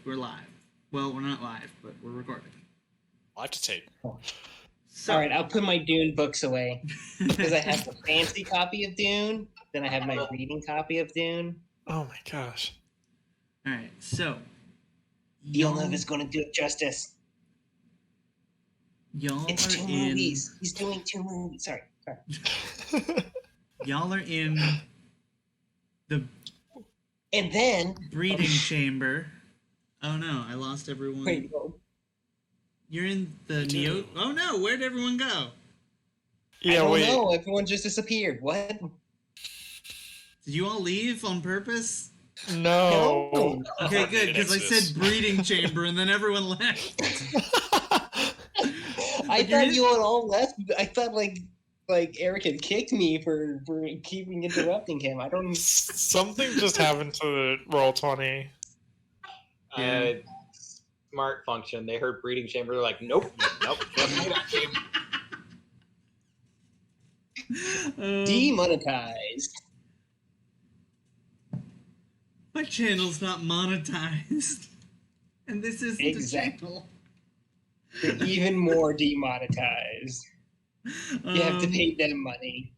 we're live. Well, we're not live, but we're recording. I'll have to tape. So, all right, I'll put my Dune books away because I have the fancy copy of Dune. Then I have my reading copy of Dune. Oh my gosh! All right, so Villeneuve is going to do it justice. It's two movies. He's doing 2 movies. Sorry. Y'all are in the and then breeding chamber. Oh no, I lost everyone. Wait, you're in the Neo. Oh no, where'd everyone go? Yeah, I don't know. Everyone just disappeared. What? Did you all leave on purpose? No. Okay, good, because I said breeding chamber and then everyone left. I thought you all left. I thought like Eric had kicked me for keeping interrupting him. I don't. Something just happened to Roll20. Smart function. They heard breeding chamber. They're like, nope. Demonetized. My channel's not monetized, and this isn't a channel. They're even more demonetized. You have to pay them money.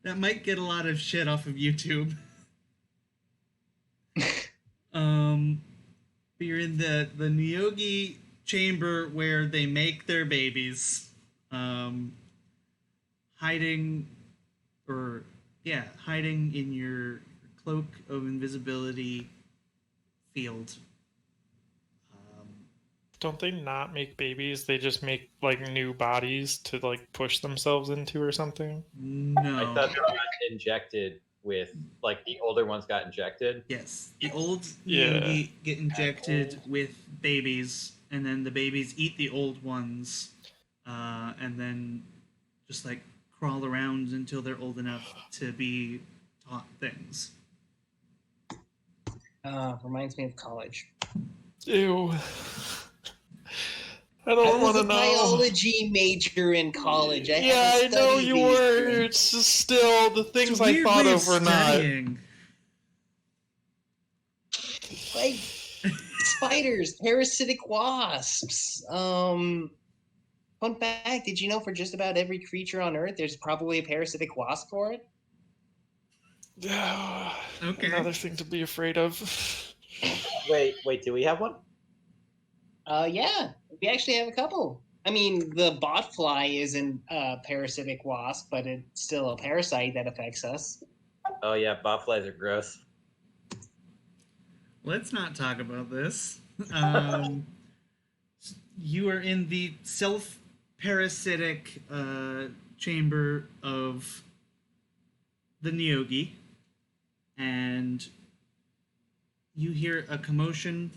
That might get a lot of shit off of YouTube. You're in the Nyogi chamber where they make their babies, hiding in your cloak of invisibility field. Don't they not make babies? They just make like new bodies to like push themselves into or something? No. I thought they got injected with, like, the older ones got injected. Yes. The old Nyogi get injected with babies, and then the babies eat the old ones, and then just like crawl around until they're old enough to be taught things. Reminds me of college. Ew. I don't want to know. I was a biology major in college. I know you were. It's just still the things I thought of were not. Like spiders, parasitic wasps. Fun fact: did you know for just about every creature on Earth, there's probably a parasitic wasp for it? Okay. Another thing to be afraid of. Wait, do we have one? Yeah, we actually have a couple. I mean, the botfly isn't a parasitic wasp, but it's still a parasite that affects us. Oh yeah, botflies are gross. Let's not talk about this. You are in the self-parasitic chamber of the Nyogi, and you hear a commotion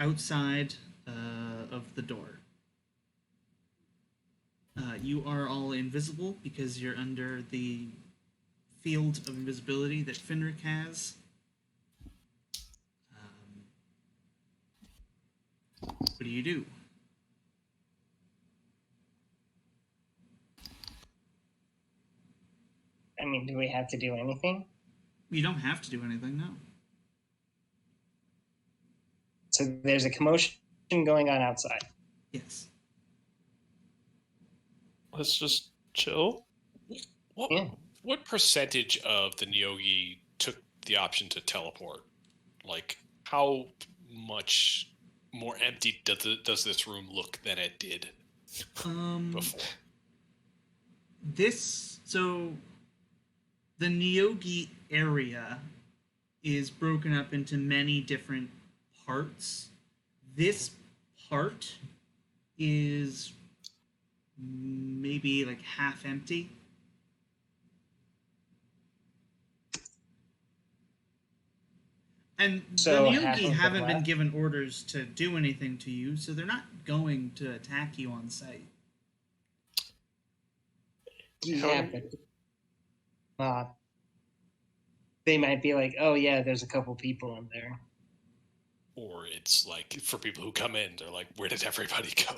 outside of the door. You are all invisible because you're under the field of invisibility that Fenrik has. What do you do? I mean, do we have to do anything? You don't have to do anything, no. So there's a commotion going on outside. Yes. Let's just chill. What percentage of the Nyogi took the option to teleport? Like, how much more empty does this room look than it did before? So the Nyogi area is broken up into many different parts. This part is maybe like half empty. And so the Nyogi haven't been given orders to do anything to you, so they're not going to attack you on sight. Yeah, but they might be like, oh yeah, there's a couple people in there. Or it's like, for people who come in, they're like, where did everybody go?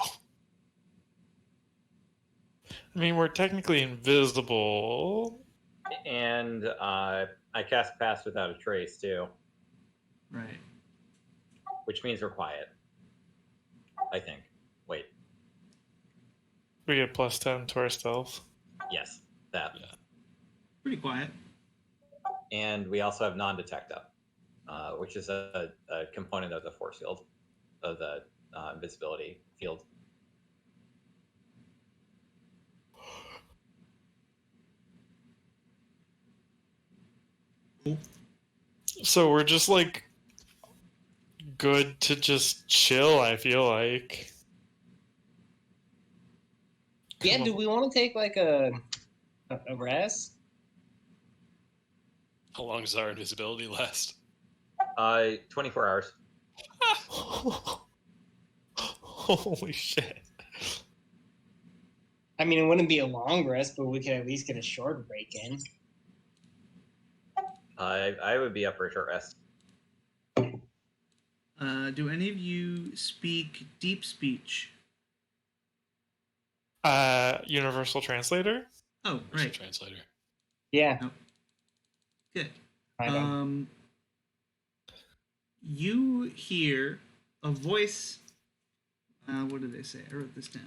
I mean, we're technically invisible. And I cast Pass Without a Trace too, Right. which means we're quiet. I think. Wait. We get +10 to our stealth. Yes, that. Yeah. Pretty quiet. And we also have non-detect up, which is a component of the force field, of the invisibility field. Cool. So we're just like good to just chill, I feel like. Yeah, do we want to take like a rest? How long does our invisibility last? 24 hours. Holy shit. I mean, it wouldn't be a long rest, but we could at least get a short break in. I would be up for a short rest. Do any of you speak deep speech? Universal translator? Oh, Where's the right. translator? Yeah. Oh. Good. I know. You hear a voice. What did they say? I wrote this down.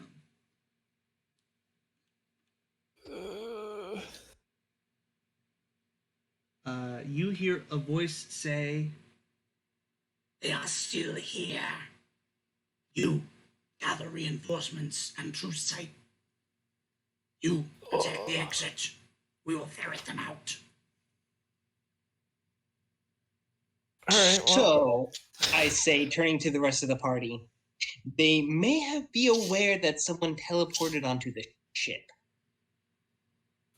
You hear a voice say, "They are still here. You gather reinforcements and true sight. You protect the exit. We will ferret them out." All right. Well, So, I say, turning to the rest of the party, they may have be aware that someone teleported onto the ship.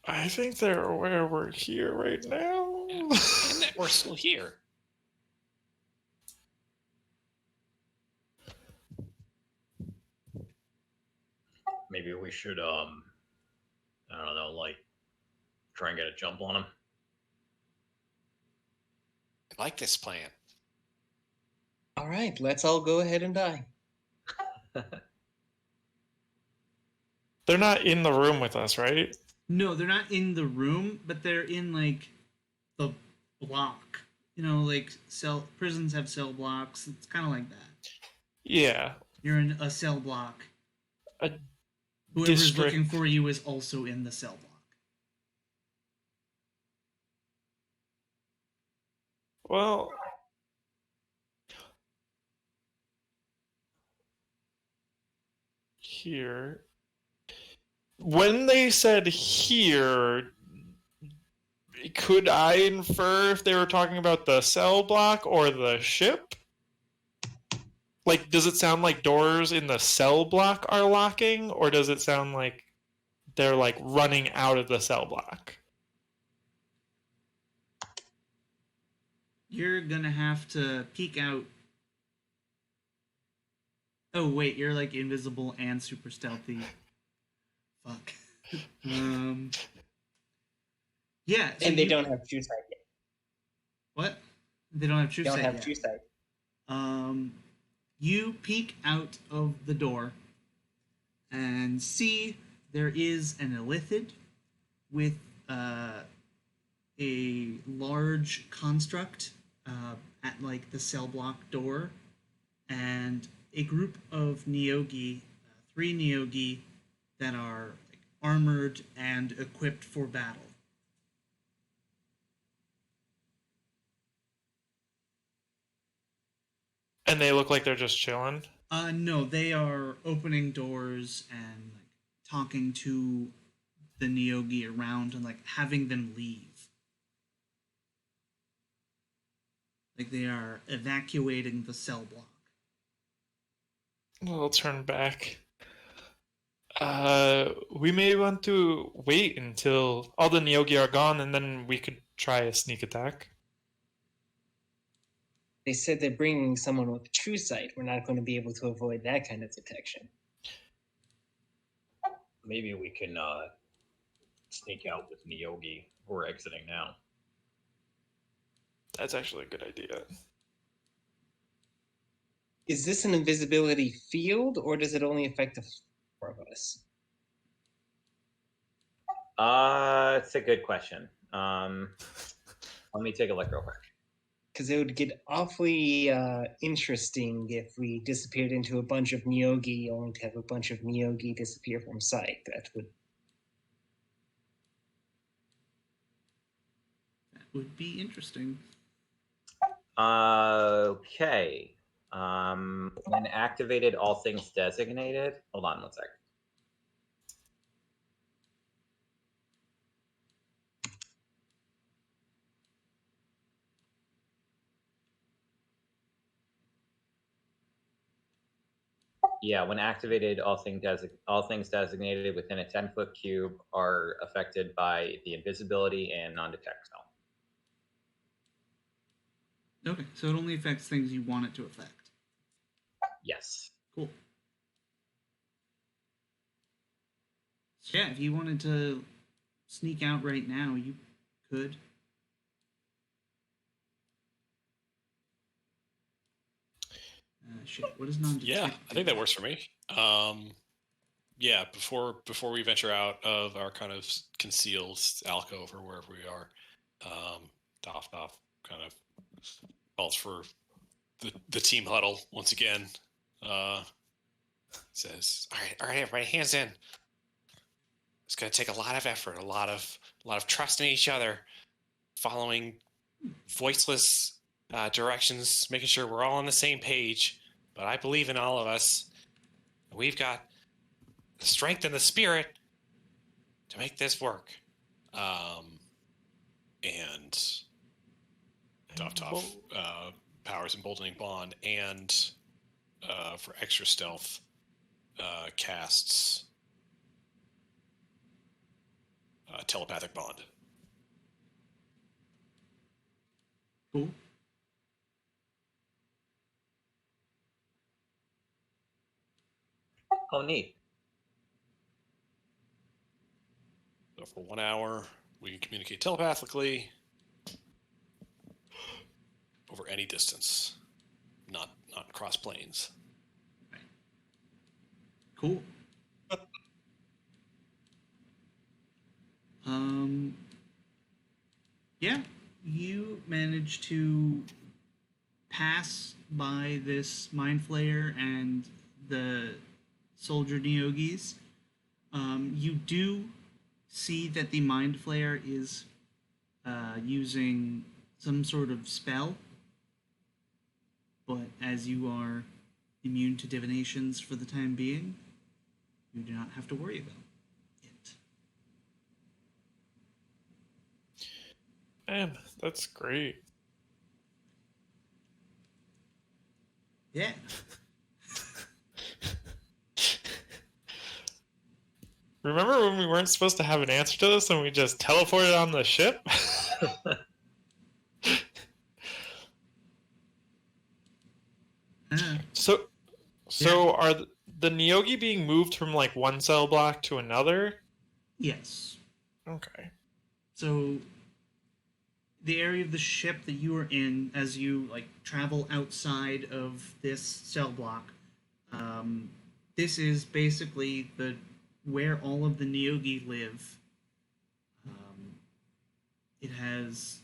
I think they're aware we're here right now. Yeah. And that we're still here. Maybe we should, I don't know, like, try and get a jump on them. I like this plan. All right, let's all go ahead and die. They're not in the room with us, right? No, they're not in the room, but they're in like the block. You know, like prisons have cell blocks. It's kind of like that. Yeah. You're in a cell block. A Whoever's district. looking for you is also in the cell block. Well, here. When they said here, could I infer if they were talking about the cell block or the ship? Like, does it sound like doors in the cell block are locking, or does it sound like they're like running out of the cell block? You're gonna have to peek out. Oh wait, you're like invisible and super stealthy. Fuck. Yeah. So And they don't have true sight yet. What? They don't have true They don't sight have yet. true sight. You peek out of the door and see there is an illithid with a large construct at like the cell block door, and a group of Neogi, 3 Neogi that are like, armored and equipped for battle. And they look like they're just chilling? No, they are opening doors and like talking to the Neogi around and like having them leave. Like they are evacuating the cell block. We'll turn back. We may want to wait until all the Neogi are gone, and then we could try a sneak attack. They said they're bringing someone with true sight. We're not going to be able to avoid that kind of detection. Maybe we can sneak out with Neogi. We're exiting now. That's actually a good idea. Is this an invisibility field, or does it only affect the 4 of us? It's a good question. Let me take a look real quick. Because it would get awfully interesting if we disappeared into a bunch of Nyogi, only to have a bunch of Nyogi disappear from sight. That would be interesting. Okay. When activated, all things designated. Hold on 1 second. Yeah, when activated, all things designated within a 10-foot cube are affected by the invisibility and non-detect zone. Okay, so it only affects things you want it to affect. Yes. Cool. So yeah, if you wanted to sneak out right now, you could. Shit, what is non-detect? Yeah, I think that works for me. Yeah, before we venture out of our kind of concealed alcove or wherever we are, Doff kind of calls for the team huddle once again. Says, "All right, everybody, hands in. It's going to take a lot of effort, a lot of trust in each other, following voiceless directions, making sure we're all on the same page. But I believe in all of us. We've got the strength and the spirit to make this work." And Tough powers emboldening bond, and for extra stealth, casts telepathic bond. Cool. Oh, neat. So for 1 hour, we can communicate telepathically over any distance, not cross planes. Right. Cool. Yeah, you managed to pass by this mind flayer and the soldier Neogis. You do see that the mind flayer is using some sort of spell, but as you are immune to divinations for the time being, you do not have to worry about it. Man, that's great. Yeah. Remember when we weren't supposed to have an answer to this and we just teleported on the ship? So Yeah. are the Nyogi being moved from like one cell block to another? Yes. Okay. So the area of the ship that you are in, as you like travel outside of this cell block, this is basically the where all of the Nyogi live. It has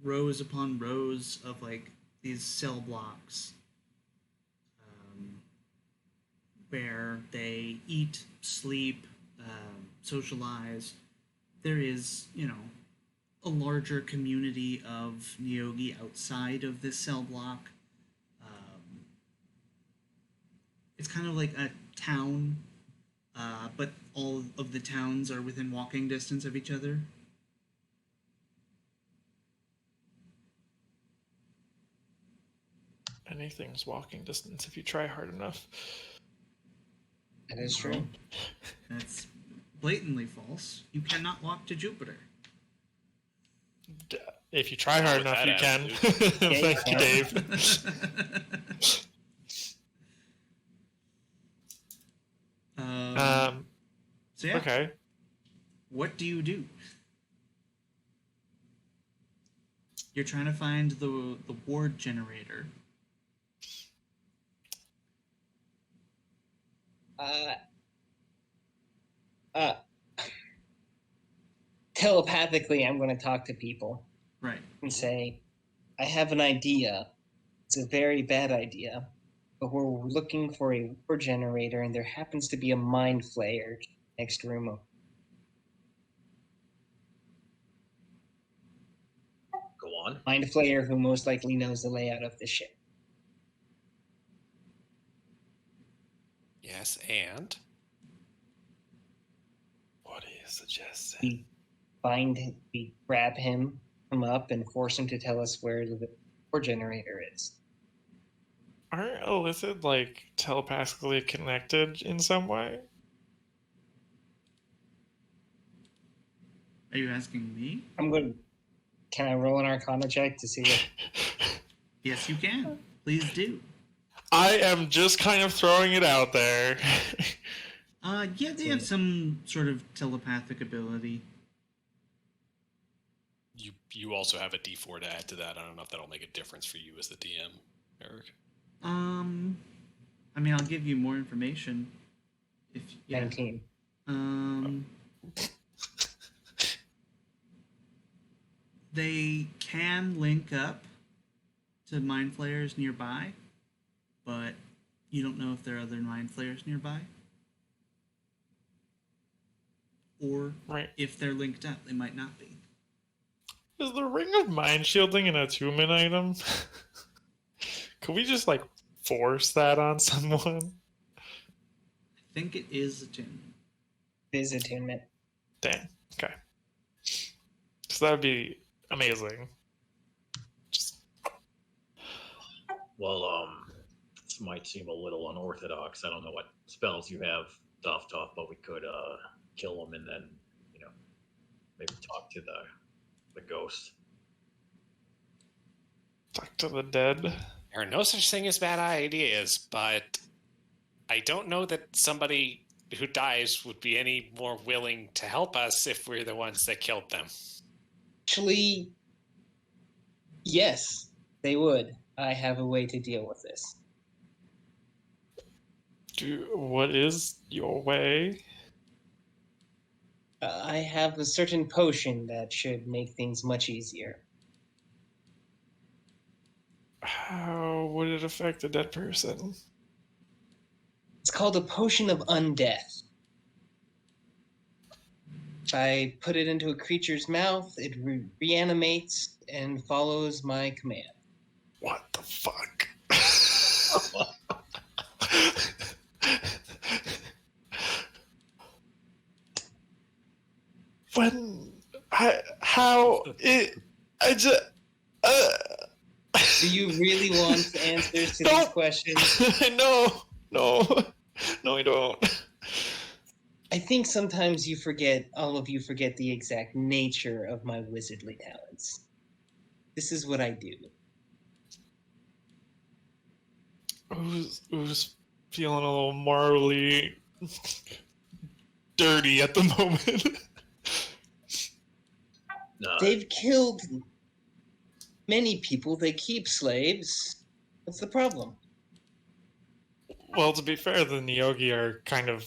rows upon rows of like these cell blocks where they eat, sleep, socialize. There is, a larger community of Nyogi outside of this cell block. It's kind of like a town, but all of the towns are within walking distance of each other. Anything's walking distance if you try hard enough. That is true. That's blatantly false. You cannot walk to Jupiter. If you try hard enough, you can. Thank you, Dave. So yeah. Okay. What do you do? You're trying to find the ward generator. telepathically, I'm going to talk to people Right. and say, I have an idea. It's a very bad idea, but we're looking for a war generator, and there happens to be a mind flayer next room. Go on. Mind flayer who most likely knows the layout of the ship. Yes, and What do you suggest? Then? We grab him up, and force him to tell us where the war generator is. Aren't Illithid like telepathically connected in some way? Are you asking me? I'm going. Can I roll an Arcana check to see what? Yes, you can. Please do. I am just kind of throwing it out there. Yeah, they have some sort of telepathic ability. you also have a D4 to add to that. I don't know if that'll make a difference for you as the DM, Eric. I mean, I'll give you more information if 19. They can link up to mind flayers nearby, but you don't know if there are other mind flayers nearby. Or Right. if they're linked up, they might not be. Is the Ring of Mind Shielding an attunement item? Could we just, like, force that on someone? I think it is attunement. It is attunement. Damn. Okay. So that would be amazing. Just... Well, this might seem a little unorthodox. I don't know what spells you have doffed off, but we could kill them and then, maybe talk to the ghost. Talk to the dead. There are no such thing as bad ideas, but I don't know that somebody who dies would be any more willing to help us if we're the ones that killed them. Actually, yes, they would. I have a way to deal with this. What is your way? I have a certain potion that should make things much easier. How would it affect a dead person? It's called a Potion of Undead. If I put it into a creature's mouth, it reanimates and follows my command. What the fuck? Do you really want answers to these questions? No, I don't. I think sometimes all of you forget the exact nature of my wizardly talents. This is what I do. Who's feeling a little morally dirty at the moment? No. They've killed many people. They keep slaves. What's the problem? Well, to be fair, the Neogi are kind of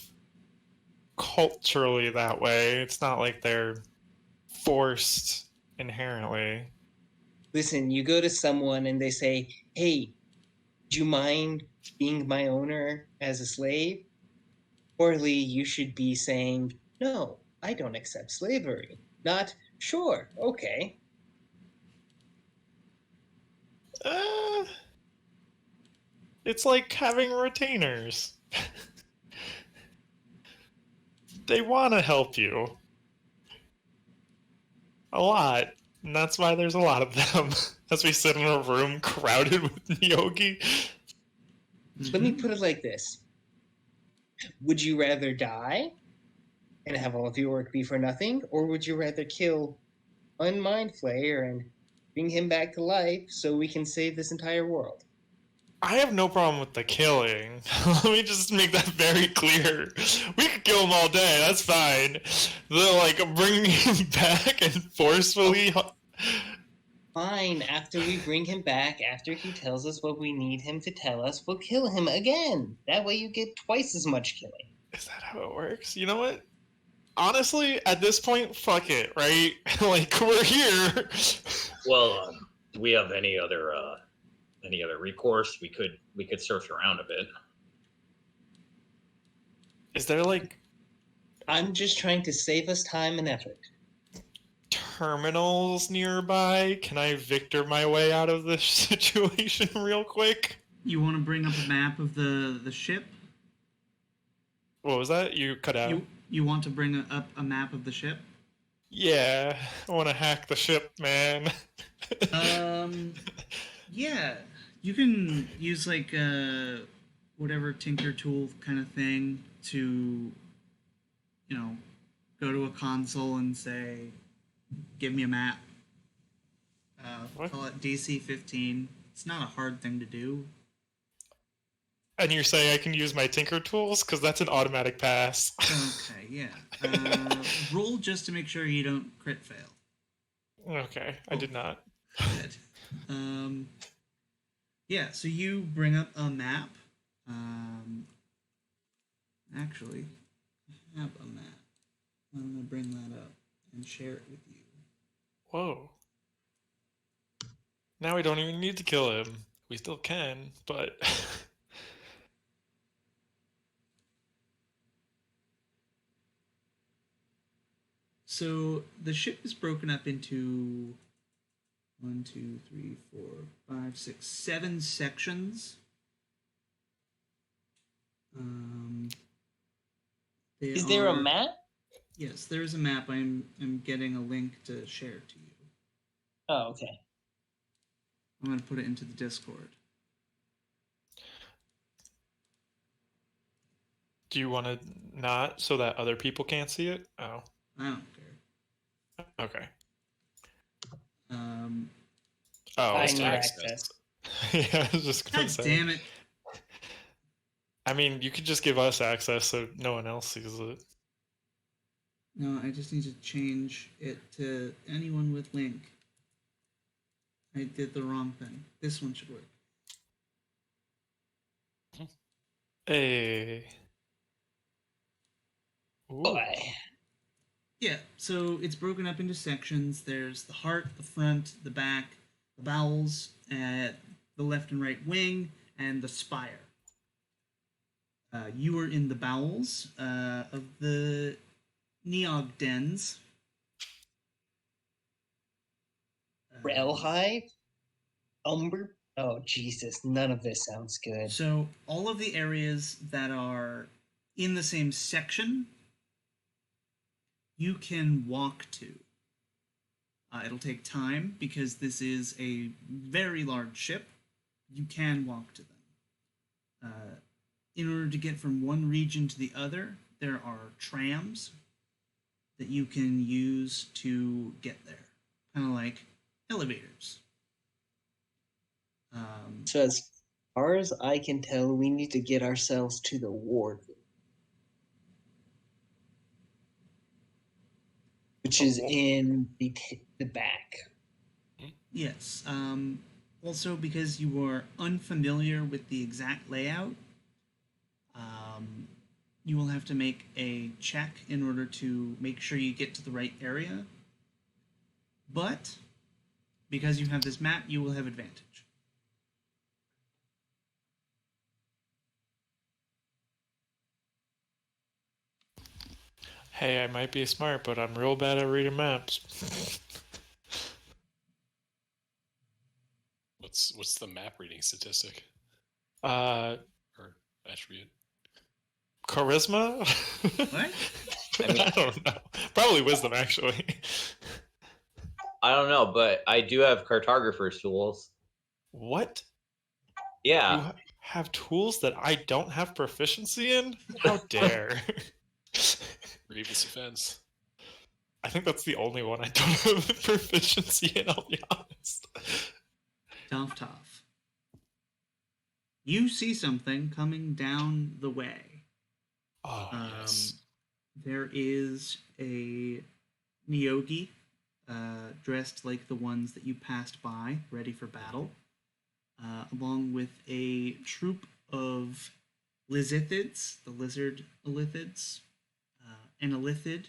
culturally that way. It's not like they're forced inherently. Listen, you go to someone and they say, hey, do you mind being my owner as a slave? Poorly, you should be saying, no, I don't accept slavery. Not, sure, okay. It's like having retainers. They want to help you. A lot. And that's why there's a lot of them. As we sit in a room crowded with Neogi. Let me put it like this. Would you rather die and have all of your work be for nothing? Or would you rather kill one mind flayer and bring him back to life so we can save this entire world? I have no problem with the killing. Let me just make that very clear. We could kill him all day, that's fine. Bringing him back and forcefully... Fine, after we bring him back, after he tells us what we need him to tell us, we'll kill him again. That way you get twice as much killing. Is that how it works? You know what? honestly, at this point, fuck it, right? Like, we're here. Well, do we have any other recourse? We could search around a bit. Is there, like, I'm just trying to save us time and effort. terminals nearby? Can I Victor my way out of this situation real quick? You want to bring up a map of the ship? What was that? You cut out. You want to bring up a map of the ship? Yeah, I want to hack the ship, man. Yeah. You can use like whatever tinker tool kind of thing to, go to a console and say, "Give me a map." Call it DC 15. It's not a hard thing to do. And you're saying I can use my tinker tools? Because that's an automatic pass. Okay, yeah. Roll just to make sure you don't crit fail. Okay, I did not. Good. Yeah, so you bring up a map. Actually, I have a map. I'm going to bring that up and share it with you. Whoa. Now we don't even need to kill him. We still can, but... So the ship is broken up into 7 sections. Is there a map? Yes, there is a map. I'm getting a link to share to you. Oh, okay. I'm going to put it into the Discord. Do you want to not so that other people can't see it? Oh. I don't care. Okay. I it's need access. Yeah, I was just gonna God say. damn it. I mean, you could just give us access so no one else sees it. No, I just need to change it to anyone with link. I did the wrong thing. This one should work. Hey. Ooh. Boy. Yeah, so it's broken up into sections. There's the heart, the front, the back, the bowels, the left and right wing, and the spire. You are in the bowels of the Neog dens. Relhive? Umber? Oh, Jesus. None of this sounds good. So all of the areas that are in the same section, you can walk to. It'll take time because this is a very large ship. You can walk to them. In order to get from one region to the other, there are trams that you can use to get there. Kind of like elevators. So as far as I can tell, we need to get ourselves to the ward, which is in the back. Yes. Also, because you are unfamiliar with the exact layout, you will have to make a check in order to make sure you get to the right area. But because you have this map, you will have advantage. Hey, I might be smart, but I'm real bad at reading maps. What's the map reading statistic Or or attribute? Charisma? What? I don't know. Probably wisdom, actually. I don't know, but I do have cartographer's tools. What? Yeah. You have tools that I don't have proficiency in? How dare. Grievous offense. I think that's the only one I don't have proficiency in, I'll be honest. Tough. You see something coming down the way. Oh, yes. There is a Neogi dressed like the ones that you passed by, ready for battle, along with a troop of Lizithids, the lizard Illithids, an Illithid,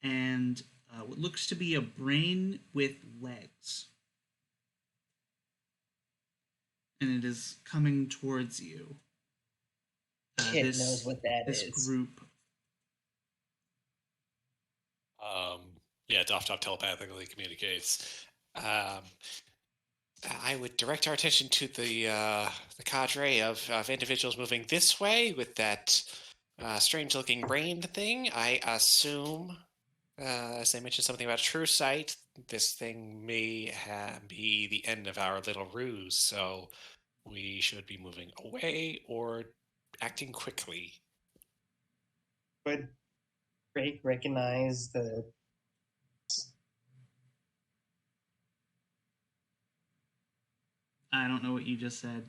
and what looks to be a brain with legs. And it is coming towards you. Kit knows what that this is. group. Yeah, Doff telepathically communicates. I would direct our attention to the cadre of individuals moving this way with that strange-looking brain thing. I assume, as they mentioned something about true sight, this thing may be the end of our little ruse, so we should be moving away or acting quickly. Would Drake recognize the... I don't know what you just said.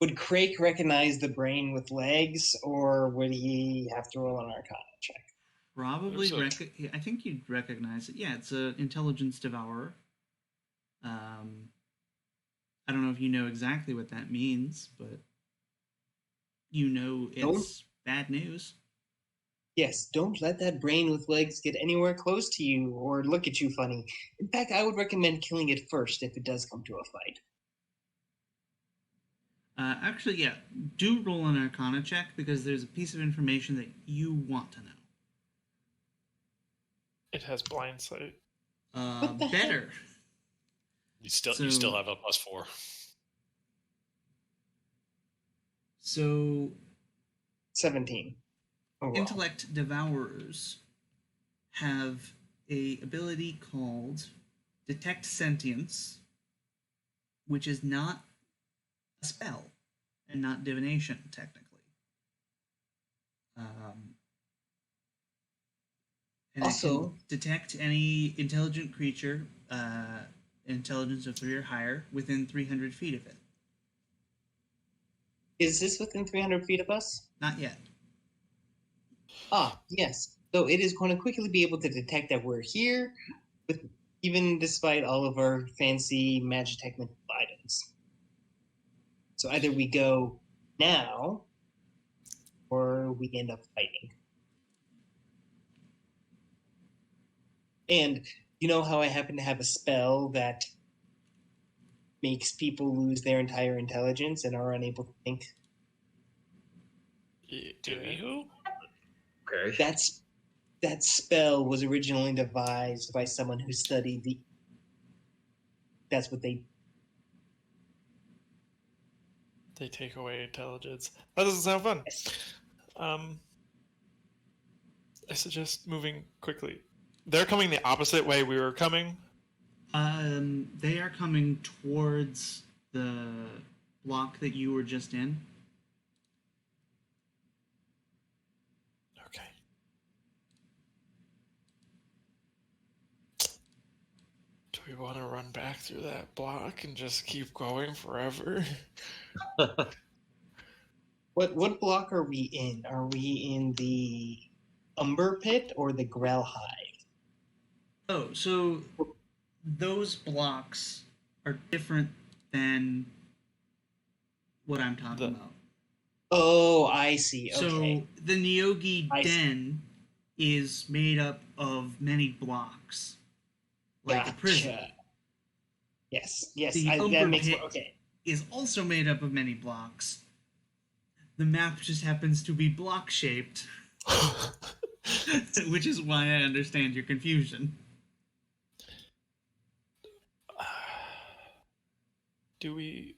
Would Crake recognize the brain with legs, or would he have to roll an Arcana check? Probably. I think you'd recognize it. Yeah, it's an intelligence devourer. I don't know if you know exactly what that means, but you know it's bad news. Yes, don't let that brain with legs get anywhere close to you or look at you funny. In fact, I would recommend killing it first if it does come to a fight. Actually, yeah, do roll an Arcana check because there's a piece of information that you want to know. It has blind sight. Better. You still have a +4. So 17. Overall. Intellect devourers have a ability called Detect Sentience, which is not a spell and not divination, technically. And also, it can detect any intelligent creature, intelligence of 3 or higher, within 300 feet of it. Is this within 300 feet of us? Not yet. Ah, yes. So it is going to quickly be able to detect that we're here, even despite all of our fancy Magitech items. So either we go now, or we end up fighting. And you know how I happen to have a spell that makes people lose their entire intelligence and are unable to think? Do you? Okay. That spell was originally devised by someone who studied the... That's what they... They take away intelligence. That doesn't sound fun. I suggest moving quickly. They're coming the opposite way we were coming. They are coming towards the block that you were just in. Okay. Do we want to run back through that block and just keep going forever? What block are we in? Are we in the Umber Pit or the Grell Hive? Oh, so those blocks are different than what I'm talking about. Oh, I see. Okay. So the Nyogi Den is made up of many blocks, like a prison. Yes. The that makes Pit okay. is also made up of many blocks. The map just happens to be block shaped, which is why I understand your confusion. Do we...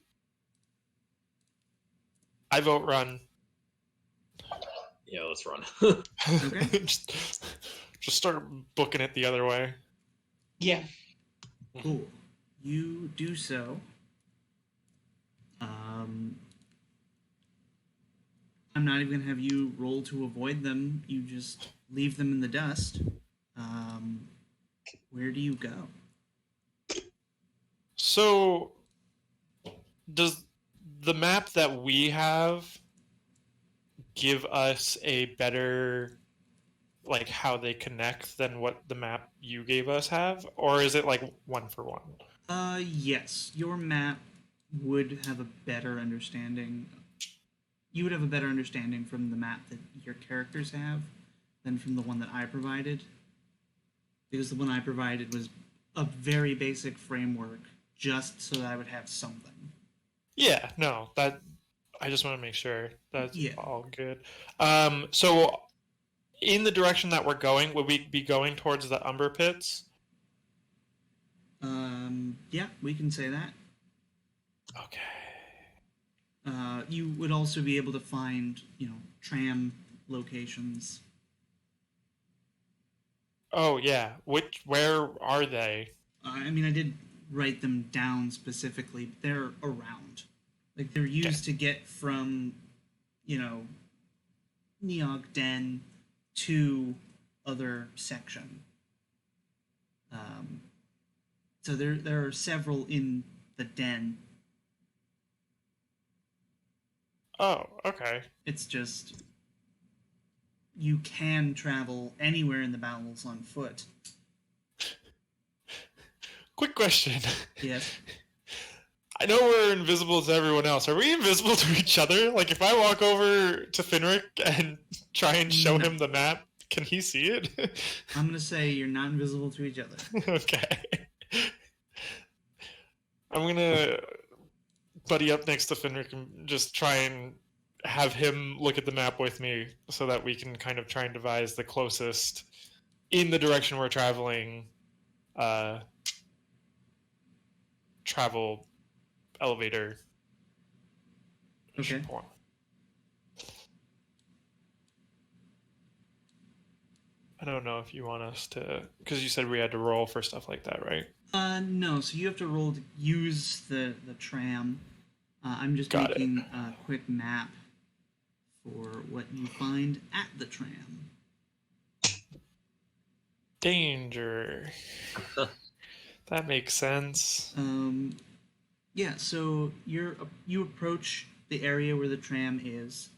I vote run. Yeah, let's run. Okay. just start booking it the other way. Yeah. Cool. You do so. I'm not even going to have you roll to avoid them. You just leave them in the dust. Where do you go? So, does the map that we have give us a better, like, how they connect than what the map you gave us have? Or is it, like, 1 for 1? Yes. Your map would have a better understanding. You would have a better understanding from the map that your characters have than from the one that I provided. because the one I provided was a very basic framework, just so that I would have something. Yeah, no, that I just want to make sure that's Yeah. all good. So in the direction that we're going, would we be going towards the Umber Pits? Yeah, we can say that. Okay. You would also be able to find, tram locations. Oh yeah. Where are they? I mean, I did write them down specifically, but they're around. Like, they're used to get from, Neog Den to other section. So there are several in the den. Oh, okay. It's just you can travel anywhere in the bowels on foot. Quick question. Yes. I know we're invisible to everyone else. Are we invisible to each other? Like, if I walk over to Fenrik and try and show him the map, can he see it? I'm gonna say you're not invisible to each other. Okay. I'm gonna buddy up next to Fenrik and just try and have him look at the map with me so that we can kind of try and devise the closest in the direction we're traveling travel elevator. Okay. Point. I don't know if you want us to, because you said we had to roll for stuff like that, right? No. So you have to roll to use the tram. I'm just Got making a quick map for what you find at the tram. Danger. That makes sense. Yeah. So you approach the area where the tram is.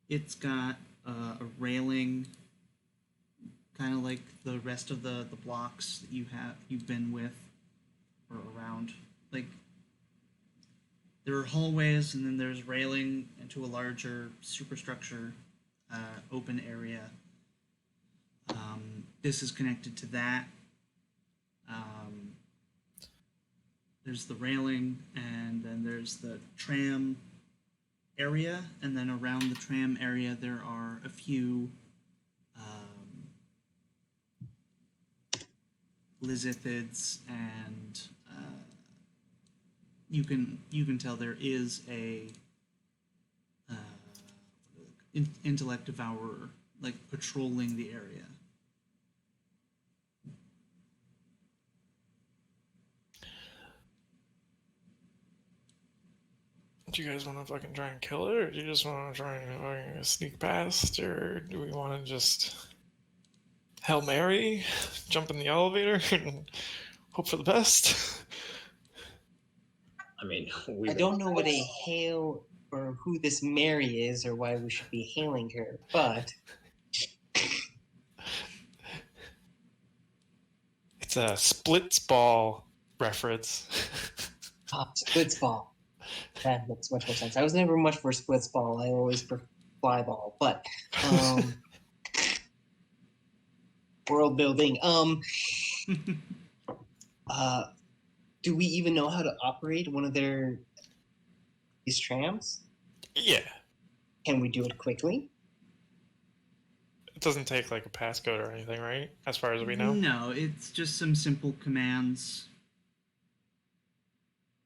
It's got a railing, kind of like the rest of the blocks that you've been with or around. Like, there are hallways, and then there's railing into a larger superstructure, open area. This is connected to that. There's the railing, and then there's the tram area, and then around the tram area there are a few lizithids, and you can tell there is a intellect devourer, like, patrolling the area. Do you guys want to fucking try and kill it, or do you just want to try and fucking sneak past, or do we want to just Hail Mary, jump in the elevator, and hope for the best? I mean, I don't know what a hail or who this Mary is or why we should be hailing her, but It's a Splitsball reference. Splitsball. That makes much more sense. I was never much for Splitsball. I always prefer Flyball. But world building. Do we even know how to operate one of these trams? Yeah. Can we do it quickly? It doesn't take like a passcode or anything, right? As far as we know. No, it's just some simple commands.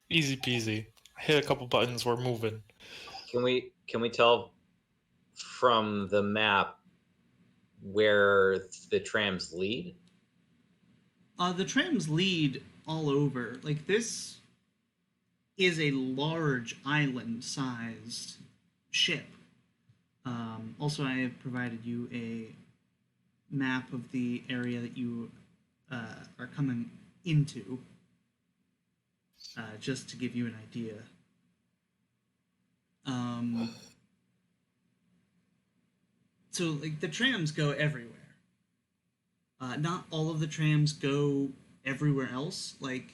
Easy peasy. Hit a couple buttons, we're moving. Can we tell from the map where the trams lead? The trams lead all over. Like, this is a large island-sized ship. Also, I have provided you a map of the area that you are coming into, just to give you an idea. So, like, the trams go everywhere. Not all of the trams go everywhere else. Like,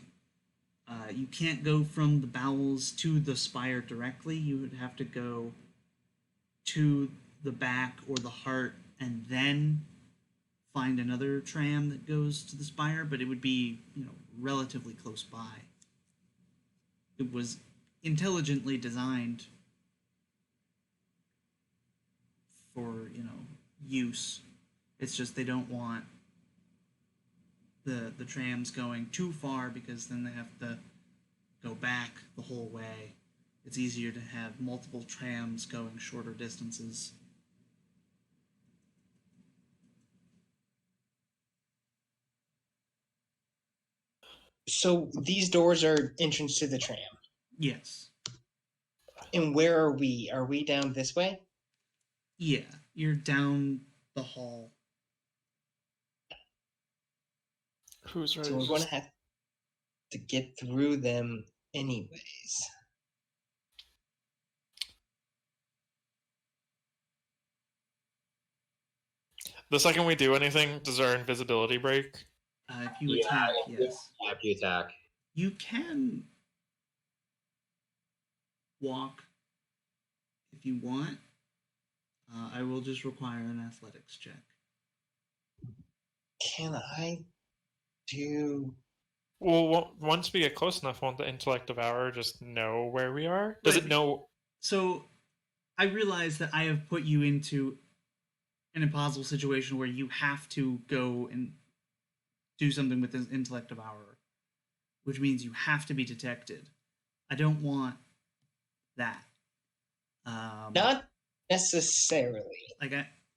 you can't go from the bowels to the spire directly. You would have to go to the back or the heart and then find another tram that goes to the spire, but it would be, relatively close by. It was intelligently designed for, use. It's just they don't want the trams going too far, because then they have to go back the whole way. It's easier to have multiple trams going shorter distances. So these doors are entrance to the tram. Yes. And where are we? Are we down this way? Yeah, you're down the hall. Who's right? So we're going to have to get through them anyways. The second we do anything, does our invisibility break? If you attack, yes. After you attack. You can walk if you want. I will just require an athletics check. Can I do... Well, once we get close enough, won't the intellect devour just know where we are? Does it know? So, I realize that I have put you into an impossible situation where you have to go and do something with this intellect devourer, which means you have to be detected. I don't want that. Not necessarily.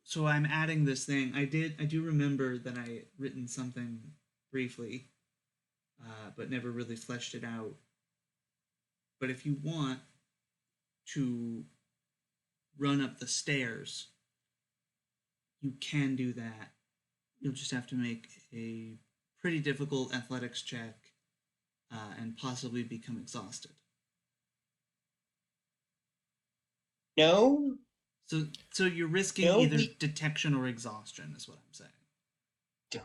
So I'm adding this thing. I do remember that I written something briefly, but never really fleshed it out. But if you want to run up the stairs, you can do that. You'll just have to make a pretty difficult athletics check and possibly become exhausted. No. So you're risking either detection or exhaustion, is what I'm saying. Don't.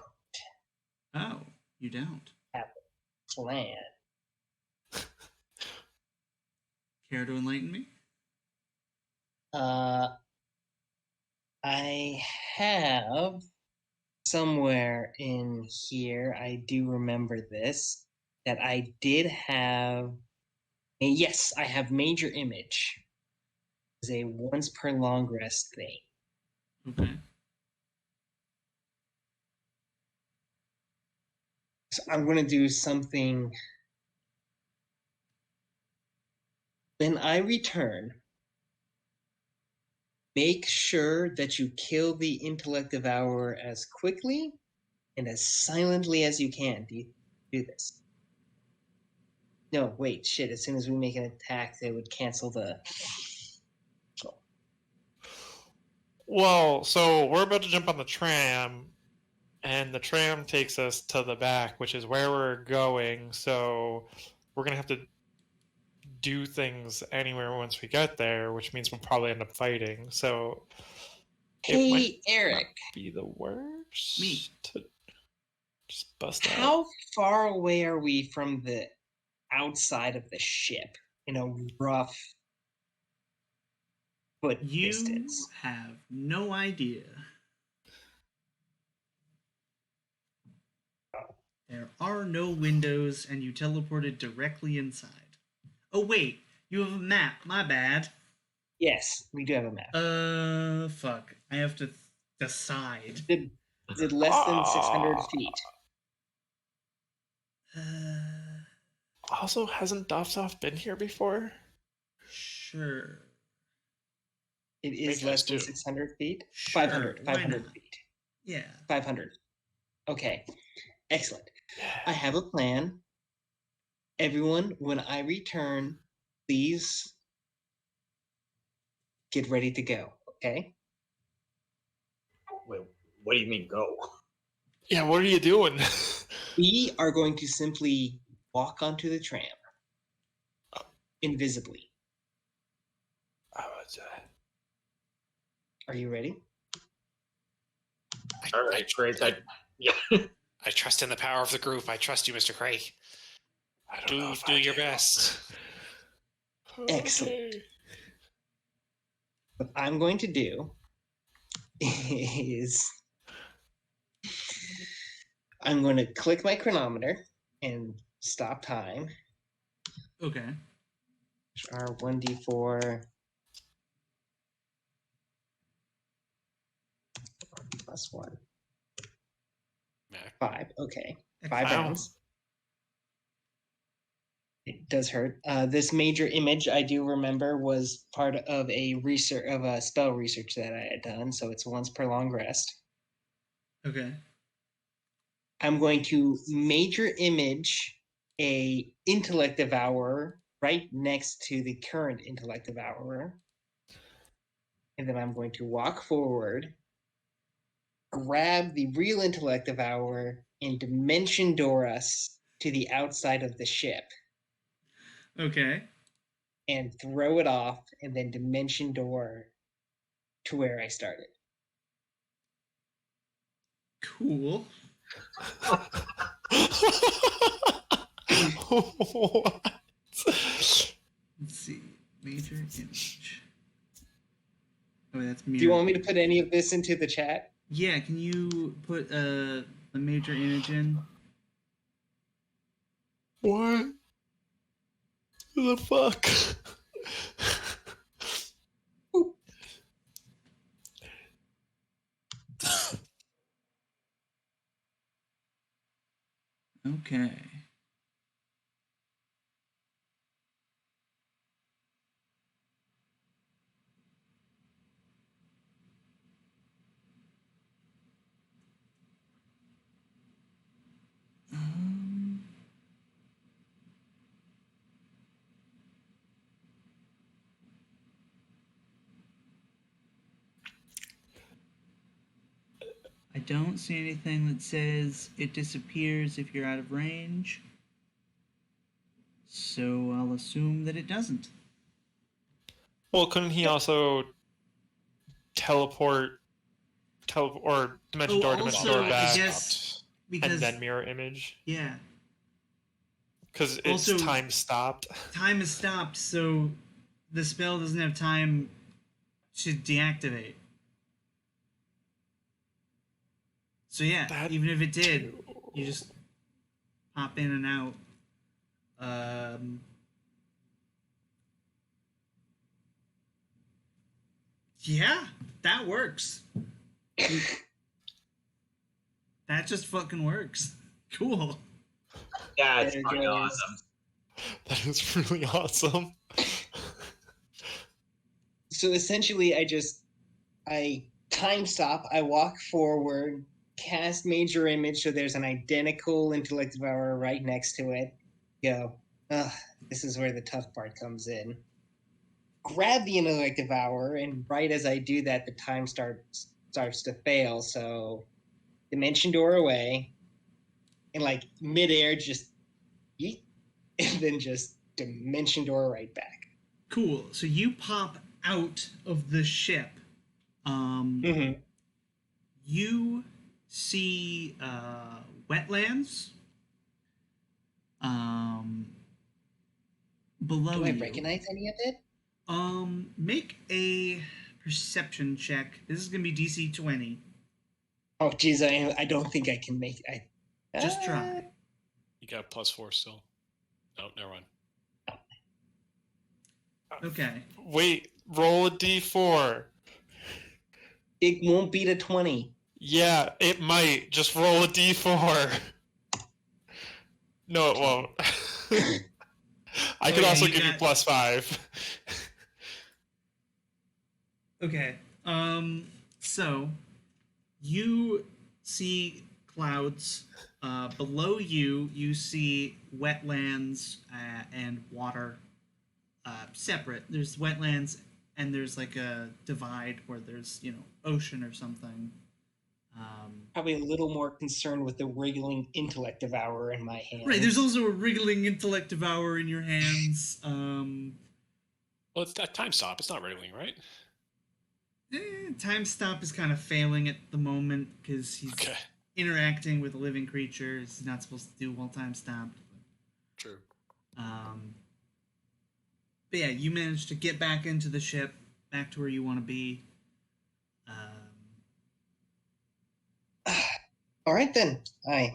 Oh, you don't? Have a plan. Care to enlighten me? I have somewhere in here, I do remember this, that I did have... Yes, I have Major Image. It's a once per long rest thing. Okay. So I'm going to do something. When I return, make sure that you kill the intellect devourer as quickly and as silently as you can. Do this? No, wait, shit. As soon as we make an attack, they would cancel the... Well, so we're about to jump on the tram, and the tram takes us to the back, which is where we're going. So we're going to have to do things anywhere once we get there, which means we'll probably end up fighting. So hey, Eric, not be the worst. Me. To just bust out. How far away are we from the outside of the ship in a rough foot distance? You have no idea. There are no windows, and you teleported directly inside. Oh, wait. You have a map. My bad. Yes, we do have a map. Fuck. I have to decide. Is it less than 600 feet? Also, hasn't Dovsoft been here before? Sure. It is less than 600 feet? Sure, 500. 500 not? feet. Yeah. 500. Okay. Excellent. I have a plan. Everyone, when I return, please get ready to go, okay? Wait, what do you mean go? Yeah, what are you doing? We are going to simply walk onto the tram. Invisibly. Are you ready? All right, great. Yeah. I trust in the power of the group. I trust you, Mr. Craig. Do your best. Excellent. Okay. What I'm going to do is I'm going to click my chronometer and stop time. Okay. R1d4 plus 1. Mac. 5. Okay. Excellent. 5 Wow. rounds. It does hurt. This major image I do remember was part of a spell research that I had done, so it's once per long rest. Okay. I'm going to major image a intellect devourer right next to the current intellect devourer. And then I'm going to walk forward, grab the real intellect devourer, and dimension door us to the outside of the ship. Okay. And throw it off, and then dimension door to where I started. Cool. What? Let's see. Major image. Oh, that's mirror. Do you want me to put any of this into the chat? Yeah, can you put a major image in? What the fuck? Okay. I don't see anything that says it disappears if you're out of range. So I'll assume that it doesn't. Well, couldn't he also teleport or dimension door also, I back guess because and then mirror image? yeah, Because it's Also- time stopped. time is stopped, so the spell doesn't have time to deactivate. So yeah, That even if it did, too. you just pop in and out. Yeah, that works. That just fucking works. Cool. Yeah, it's There fucking goes. awesome. That is really awesome. So essentially, I time stop, I walk forward, cast major image so there's an identical intellect devourer right next to it. Go, ugh, this is where the tough part comes in. Grab the intellect devourer, and right as I do that, the time starts to fail. So dimension door away, and like midair, just yeet, and then just dimension door right back. Cool. So you pop out of the ship. Mm-hmm. You see wetlands. Below Do I you. recognize any of it? Make a perception check. This is gonna be DC 20. Oh, geez, I don't think I can make. Just try. You got +4 still. No, never mind. Okay. Wait, roll a d4. It won't beat a 20. Yeah, it might. Just roll a d4. No, it won't. I could yeah, also you give you got- +5. Okay. So you see clouds. Below you, you see wetlands and water separate. There's wetlands and there's like a divide where there's, ocean or something. Probably a little more concerned with the wriggling intellect devourer in my hand. Right, there's also a wriggling intellect devourer in your hands. Well, it's that time stop. It's not wriggling, right? Time stop is kind of failing at the moment because he's Okay. interacting with a living creature. He's not supposed to do while time stopped. True. But yeah, you managed to get back into the ship, back to where you want to be. All right, then. I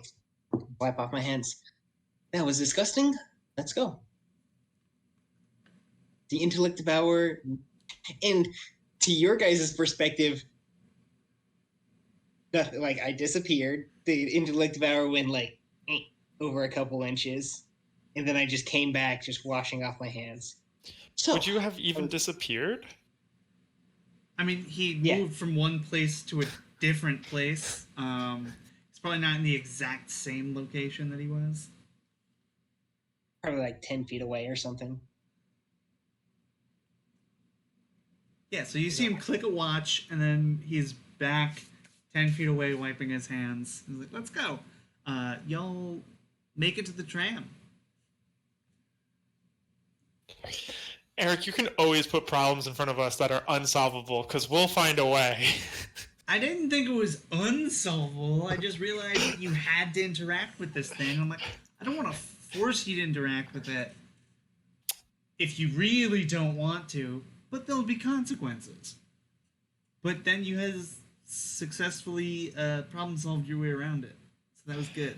wipe off my hands. That was disgusting. Let's go. The intellect devourer, and to your guys' perspective, like I disappeared. The intellect devourer went like over a couple inches, and then I just came back, just washing off my hands. So, Would you have even disappeared? I mean, he moved from one place to a different place. He's probably not in the exact same location that he was. Probably like 10 feet away or something. Yeah, so you see him click a watch, and then he's back 10 feet away wiping his hands. He's like, let's go. Y'all make it to the tram. Eric, you can always put problems in front of us that are unsolvable, because we'll find a way. I didn't think it was unsolvable. I just realized that you had to interact with this thing. I'm like, I don't want to force you to interact with it if you really don't want to, but there'll be consequences. But then you have successfully problem solved your way around it. So that was good.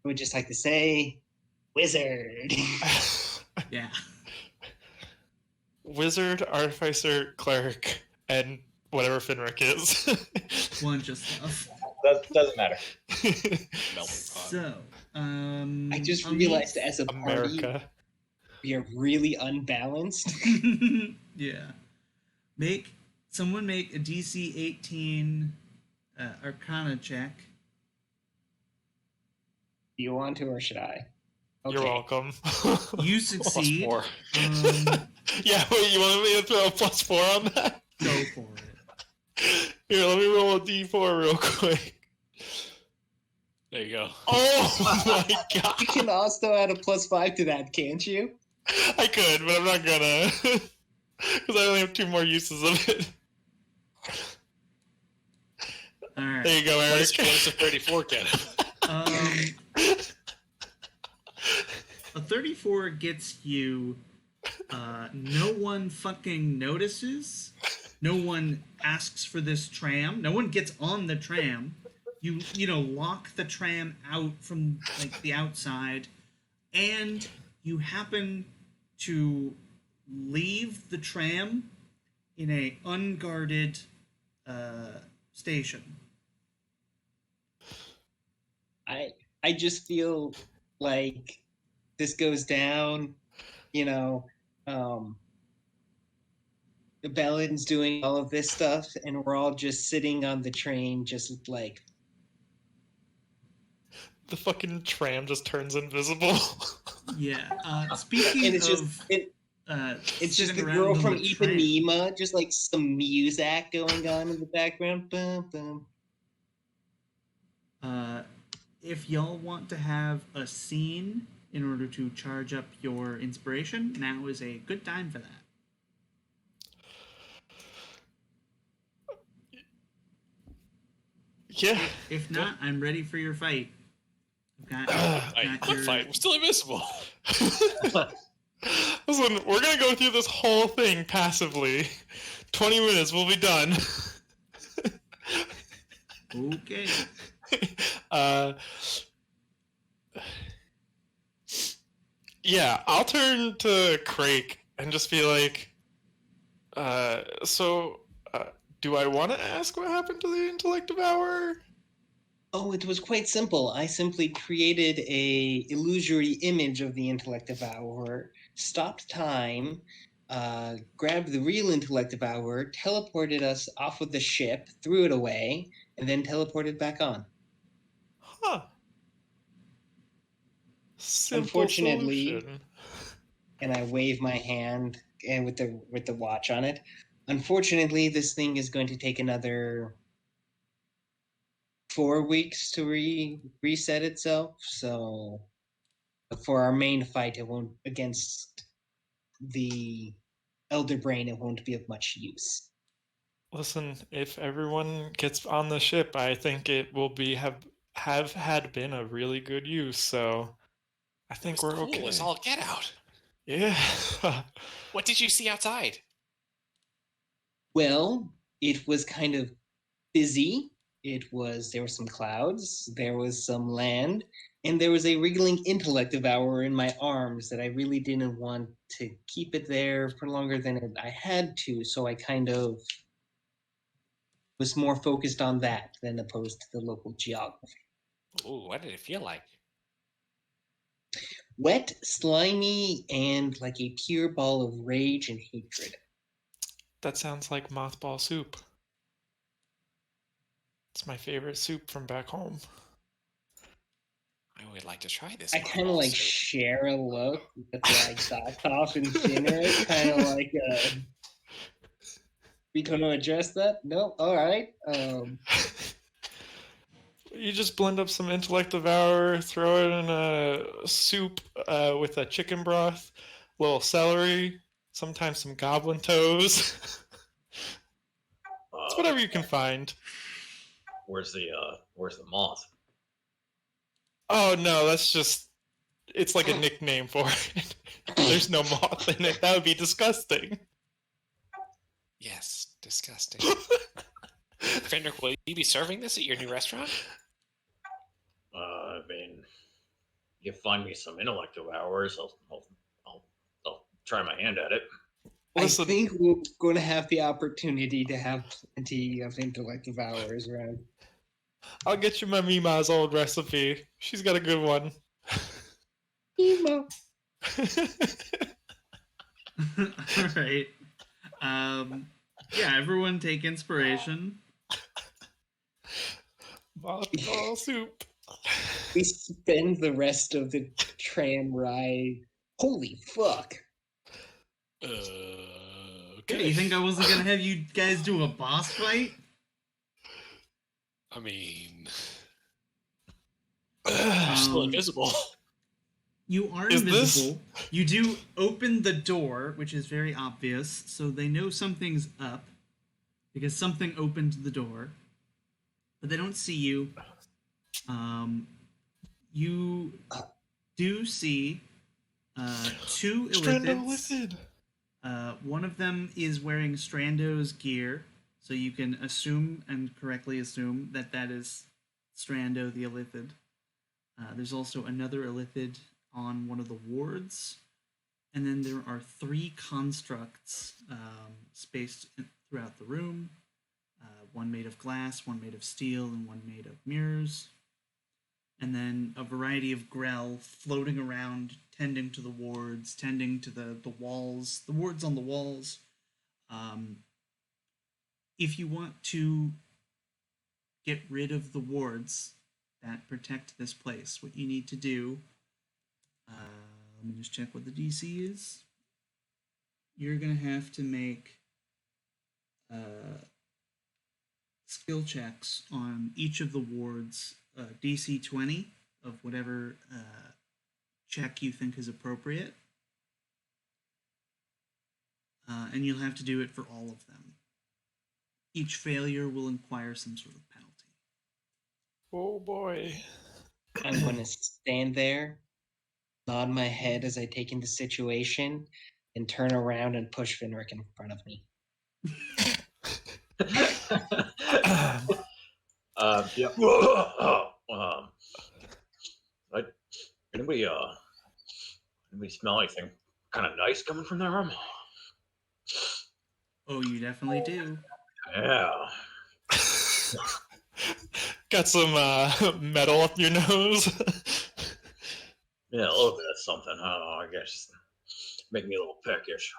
I would just like to say, wizard. Yeah. Wizard, artificer, cleric, and whatever Fenrik is. Bunch of stuff. That doesn't matter. So, I just realized as a party, America. we are really unbalanced. Yeah. Someone make a DC 18 Arcana check. Do you want to, or should I? Okay. You're welcome. You succeed. More. Yeah, wait, you want me to throw a +4 on that? Go for it. Here, let me roll a d4 real quick. There you go. Oh my god. You can also add a +5 to that, can't you? I could, but I'm not gonna. Because I only have 2 more uses of it. All right. There you go, Eric. What's a 34 get? A 34 gets you. No one fucking notices. No one asks for this tram. No one gets on the tram. You lock the tram out from like the outside, and you happen to leave the tram in a unguarded station. I just feel like this goes down, Bellin's doing all of this stuff, and we're all just sitting on the train, just like The fucking tram just turns invisible. Yeah. Speaking and it's of, just it's just the sitting girl around from on the tram. Ipanema, just like some music going on in the background. Boom, boom. If y'all want to have a scene in order to charge up your inspiration, now is a good time for that. Yeah. If not, I'm ready for your fight. I've got What fight? We're still invisible. Listen, we're gonna go through this whole thing passively. 20 minutes, we'll be done. Okay. Yeah, I'll turn to Craig and just be like, do I want to ask what happened to the intellect devourer? Oh, it was quite simple. I simply created a illusory image of the intellect devourer, stopped time, grabbed the real intellect devourer, teleported us off of the ship, threw it away, and then teleported back on. Huh. Simple Unfortunately, solution. and I wave my hand and with the watch on it. Unfortunately, this thing is going to take another 4 weeks to reset itself. So for our main fight, it won't against the Elder Brain. It won't be of much use. Listen, if everyone gets on the ship, I think it will have had been a really good use. So I think we're cool. okay. It's all get out. Yeah. What did you see outside? Well, it was kind of busy. there were some clouds, there was some land, and there was a wriggling intellect devourer in my arms that I really didn't want to keep it there for longer than I had to, so I kind of was more focused on that than opposed to the local geography. Ooh, what did it feel like? Wet, slimy, and like a pure ball of rage and hatred. That sounds like mothball soup. It's my favorite soup from back home. I would like to try this. I kind of like share a look with like Socktoff and Fenrik, kind of like we gonna address that? No, all right. You just blend up some Intellect Devourer, throw it in a soup with a chicken broth, a little celery, sometimes some goblin toes. It's whatever you can find. Where's the moth? Oh no, it's like a nickname for it. There's no moth in it. That would be disgusting. Yes, disgusting. Fenrik, will you be serving this at your new restaurant? I mean, you find me some intellect hours, I'll try my hand at it. Listen, I think we're going to have the opportunity to have plenty of intellective hours around. I'll get you my Mima's old recipe. She's got a good one. Mima. All right. Yeah, everyone take inspiration. Mothball soup. We spend the rest of the tram ride. Holy fuck. Okay, you think I wasn't gonna have you guys do a boss fight? I mean, you're still invisible. You are Is invisible. You do open the door, which is very obvious, so they know something's up because something opened the door, but they don't see you. You do see two illithids. One of them is wearing Strando's gear, so you can assume and correctly assume that that is Strando the illithid. There's also another illithid on one of the wards, and then there are 3 constructs spaced throughout the room. One made of glass, one made of steel, and one made of mirrors. And then a variety of grell floating around, tending to the wards, tending to the walls, the wards on the walls. If you want to get rid of the wards that protect this place, what you need to do, let me just check what the DC is. You're going to have to make skill checks on each of the wards, DC 20 of whatever check you think is appropriate. And you'll have to do it for all of them. Each failure will require some sort of penalty. Oh boy. I'm going to stand there, nod my head as I take in the situation, and turn around and push Fenrik in front of me. Yeah. Anybody smell anything kind of nice coming from that room? Oh, you definitely do. Yeah. Got some metal up your nose. Yeah, a little bit of something. I don't know. I guess make me a little peckish.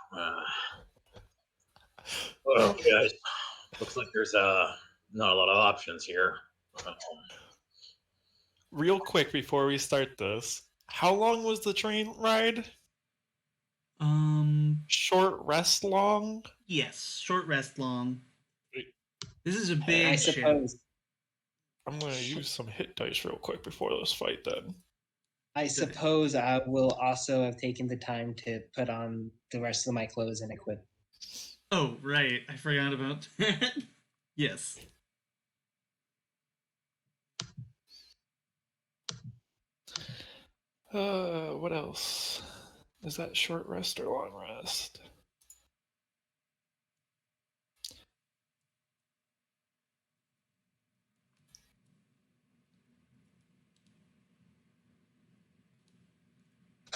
Well, guys, looks like there's not a lot of options here. Real quick before we start this, how long was the train ride? Short rest long? Yes, short rest long. This is a I big ship. suppose. I'm gonna use some hit dice real quick before this fight then. I suppose I will also have taken the time to put on the rest of my clothes and equip. Oh, right. I forgot about that. Yes. What else? Is that short rest or long rest?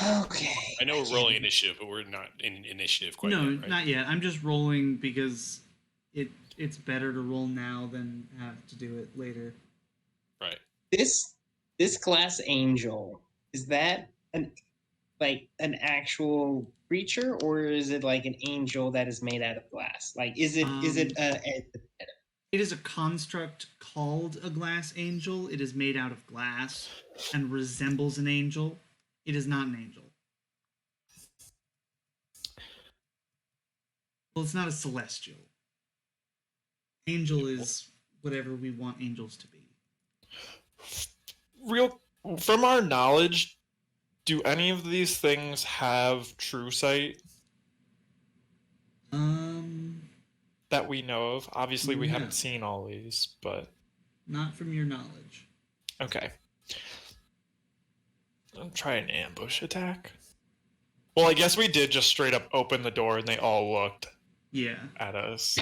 Okay. I know we're rolling initiative, but we're not in initiative quite No, yet, right? not yet. I'm just rolling because it's better to roll now than have to do it later. Right. This glass angel, is that an actual creature, or is it like an angel that is made out of glass? Like, is it It is a construct called a glass angel. It is made out of glass and resembles an angel. It is not an angel. Well, it's not a celestial. Angel is whatever we want angels to be. From our knowledge, do any of these things have true sight that we know of? Obviously, we No. haven't seen all these, but Not from your knowledge. okay. I'll try an ambush attack. Well, I guess we did just straight up open the door and they all looked Yeah. at us.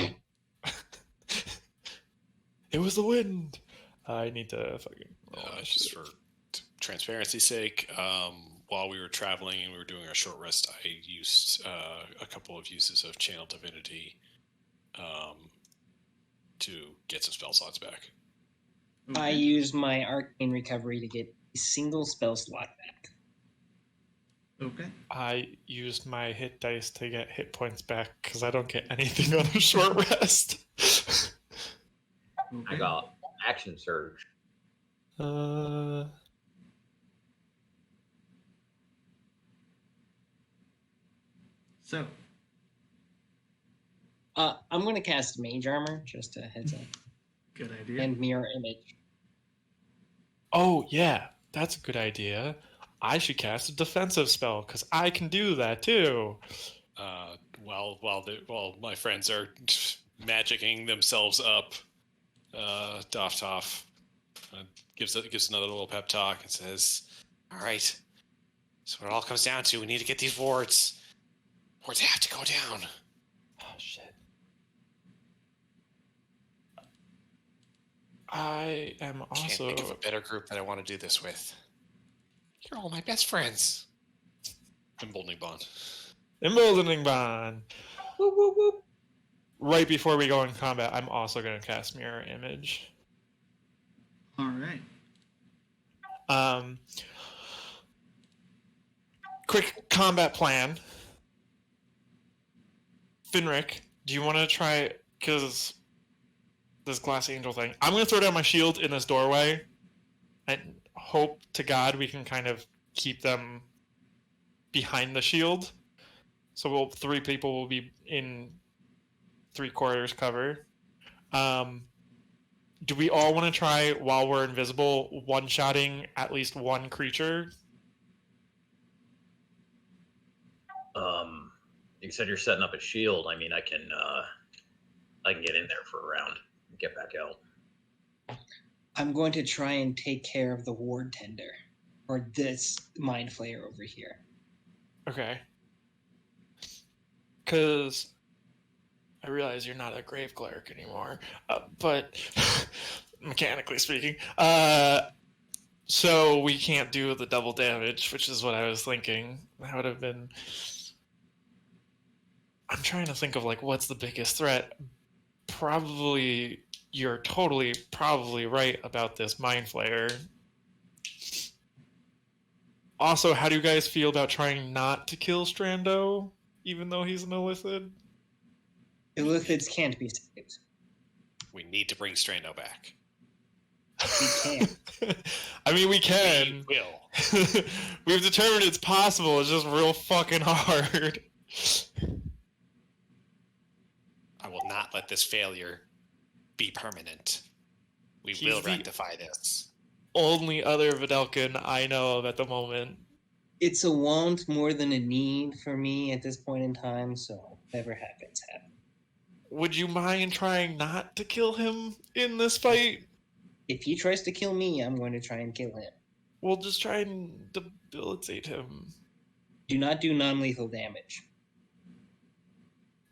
It was the wind. I need to fucking. Just for transparency's sake, while we were traveling and we were doing our short rest, I used a couple of uses of Channel Divinity to get some spell slots back. Okay. I used my arcane recovery to get a single spell slot back. Okay. I used my hit dice to get hit points back because I don't get anything on a short rest. Okay. I got action surge. So, I'm going to cast Mage Armor, just a heads up, good idea. and Mirror Image. Oh, yeah, that's a good idea. I should cast a defensive spell because I can do that too. While my friends are magicking themselves up, Doff gives another little pep talk and says, "All right, so what it all comes down to, we need to get these wards. Wards have to go down." Oh, shit. I am Can't also. think of a better group that I want to do this with. You're all my best friends. Emboldening Bond. Emboldening Bond. Whoop, whoop, whoop. Right before we go in combat, I'm also going to cast Mirror Image. All right. Quick combat plan. Fenrik, do you want to try, because this glass angel thing, I'm going to throw down my shield in this doorway and hope to God we can kind of keep them behind the shield. So three people will be in 3/4 cover. Do we all want to try, while we're invisible, one-shotting at least one creature? You said you're setting up a shield. I mean, I can get in there for a round and get back out. I'm going to try and take care of the ward tender, or this mind flayer over here. Okay. Because I realize you're not a grave cleric anymore, but mechanically speaking, so we can't do the double damage, which is what I was thinking. That would have been. I'm trying to think of like what's the biggest threat. Probably you're probably right about this mind flayer. Also, how do you guys feel about trying not to kill Strando, even though he's an illithid? Illithids can't be saved. We need to bring Strando back. We can't. I mean, we can. We will. We've determined it's possible. It's just real fucking hard. I will not let this failure be permanent. We He's will the rectify this. only other Videlkin I know of at the moment. It's a want more than a need for me at this point in time, so whatever happens, happens. Would you mind trying not to kill him in this fight? If he tries to kill me, I'm going to try and kill him. We'll just try and debilitate him. Do not do non-lethal damage.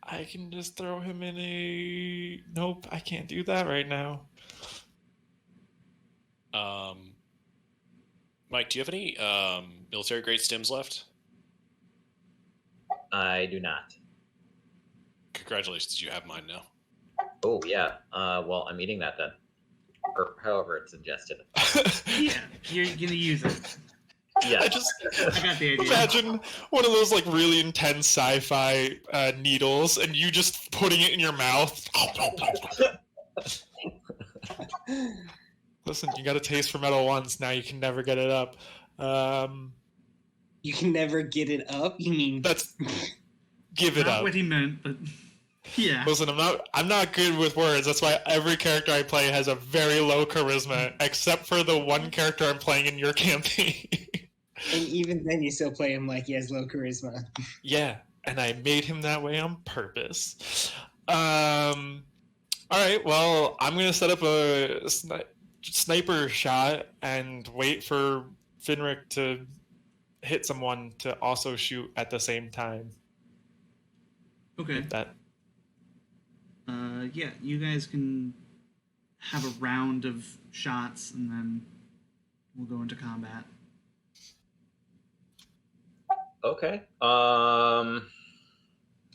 I can just throw him in a... Nope, I can't do that right now. Mike, do you have any military grade stims left? I do not. Congratulations, you have mine now. Oh, yeah. Well, I'm eating that then. Or however it's ingested. Yeah, you're gonna use it. Yeah. I just I got the idea. imagine one of those like really intense sci-fi needles, and you just putting it in your mouth. Listen, you got a taste for metal once. Now you can never get it up. You can never get it up. You mean That's give it Not up. what he meant, but yeah. Listen, I'm not good with words. That's why every character I play has a very low charisma, except for the one character I'm playing in your campaign. And even then, you still play him like he has low charisma. Yeah, and I made him that way on purpose. All right, well, I'm gonna set up a sniper shot and wait for Fenrik to hit someone to also shoot at the same time. Okay. Like that. Yeah, you guys can have a round of shots, and then we'll go into combat. Okay. All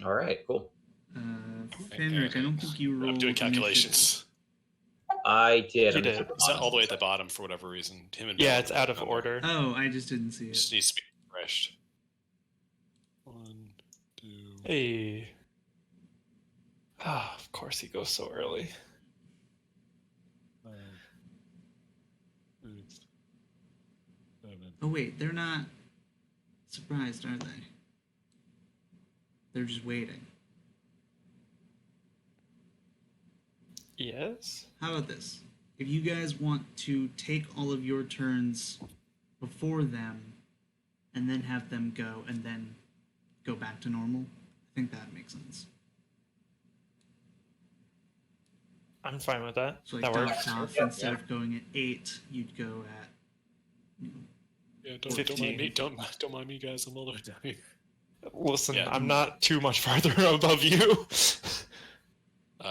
right. Cool. Fenrik, I don't think you rolled. I'm doing calculations. I did. You I'm did. super It's all honest. the way at the bottom for whatever reason. Him and Yeah, Bella it's out of number. order. Oh, I just didn't see it. Just needs to be refreshed. 1, 2. Hey. Ah, of course he goes so early. 5, 6, 7. Oh wait, they're not surprised, are they? They're just waiting. Yes. How about this? If you guys want to take all of your turns before them, and then have them go, and then go back to normal, I think that makes sense. I'm fine with that. So like That works. off, Yeah, instead yeah. of going at 8, you'd go at Yeah, don't 15. mind me. Don't mind me, guys. I'm all the way down here. Listen, Yeah. I'm not too much farther above you.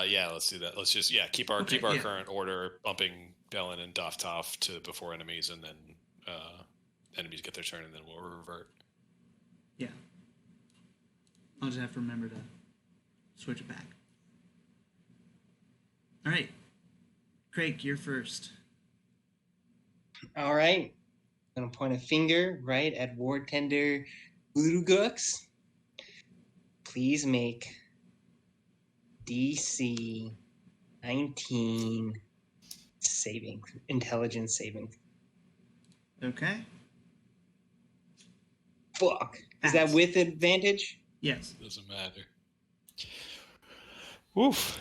Yeah, let's do that. Let's just keep our Okay, yeah. current order, bumping Bellin and Doftov to before enemies, and then enemies get their turn, and then we'll revert. yeah. I'll just have to remember to switch it back. All right, Craig, you're first. All right. I'm going to point a finger right at Ward Tender Urugux. Please make DC 19 intelligence saving. Okay. Fuck. Is that Pass. with advantage? Yes. Doesn't matter. Oof.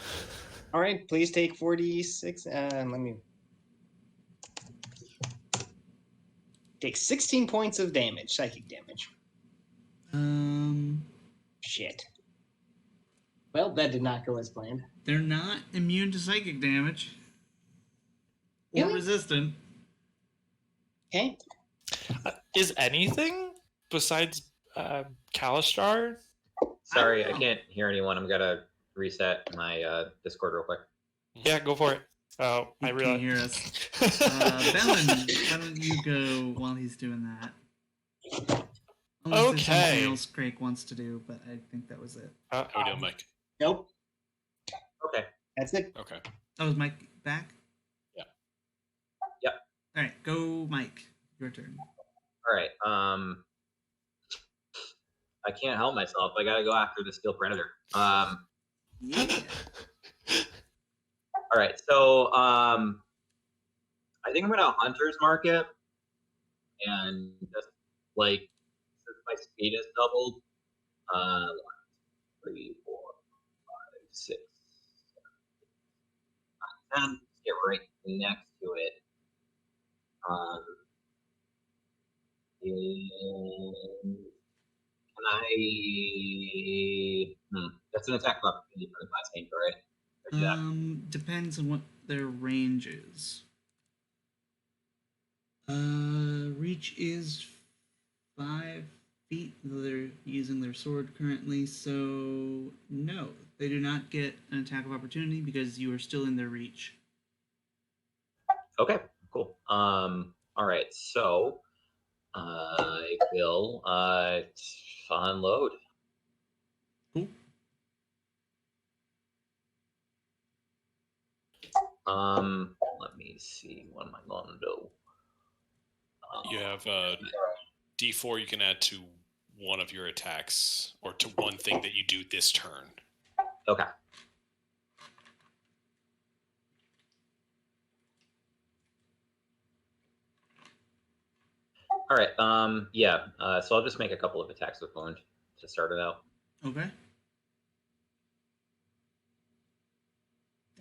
All right. Please take 46. Let me take 16 points of damage, psychic damage. Shit. Well, that did not go as planned. They're not immune to psychic damage or Really? resistant. Okay. Is anything besides Kalishtar? Sorry, I I don't know. can't hear anyone. I'm gonna reset my Discord real quick. Yeah, go for it. Oh, He I can't realize. hear us. Bellin, why don't you go while he's doing that? Unless there's Okay. something else Craig wants to do, but I think that was it. How we doing, Mike? Nope. Okay. That's it. Okay. Oh, is Mike back? Yeah. Yep. All right, go, Mike. Your turn. All right. I can't help myself. I gotta go after the Steel Predator. Yeah. All right. So I think I'm gonna Hunter's Market, and just like since my speed is doubled, 1, 3, 4, 5, 6, 7, 8, 9, 10. Get right next to it. And can I? That's an attack of opportunity for the class name, right? Or do that? Depends on what their range is. Reach is 5 feet. Though they're using their sword currently, so no, they do not get an attack of opportunity because you are still in their reach. Okay, cool. All right, so I will unload. Cool. Let me see. What am I going to do? You have D4 you can add to one of your attacks, or to one thing that you do this turn. Okay. All right. Yeah. So I'll just make a couple of attacks with wound to start it out. Okay.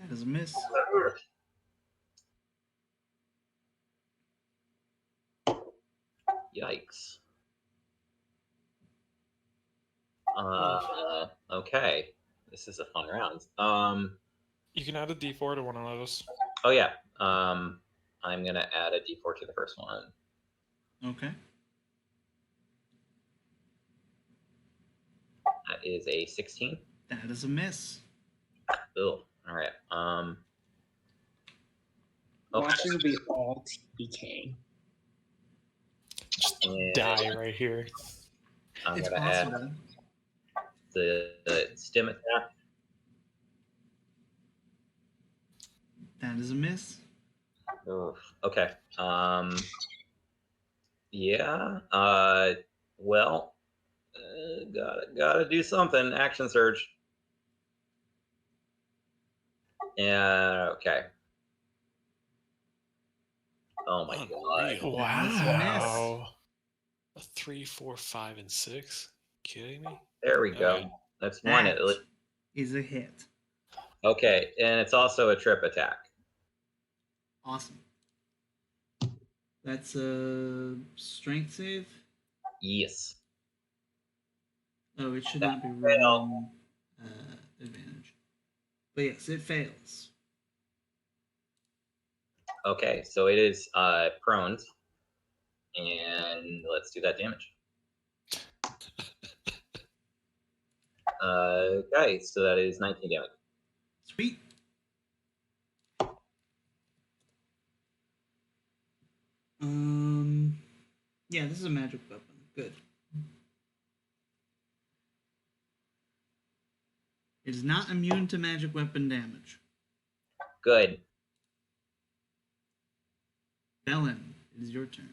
That is a miss. Yikes. Okay. This is a fun round. You can add a D4 to one of those. Oh yeah. I'm gonna add a D4 to the first one. Okay. That is a 16. That is a miss. Oh, all right. Watch this will be all TK. Just And die right here. I'm It's gonna possible. add the stim attack. That is a miss. Oof. Okay. Yeah. Well. Gotta do something. Action surge. Yeah. Okay. Oh my god. Unreal. Wow. A 3, 4, 5, and 6. Kidding me? There we go. Alright. That's one. That is a hit. Okay, and it's also a trip attack. Awesome. That's a strength save. Yes. Oh, it should That not be failed. rolling advantage. But yes, it fails. Okay, so it is prone, and let's do that damage. Okay, so that is 19 damage. Sweet. Yeah, this is a magic weapon. Good. It is not immune to magic weapon damage. Good. Belen, it is your turn.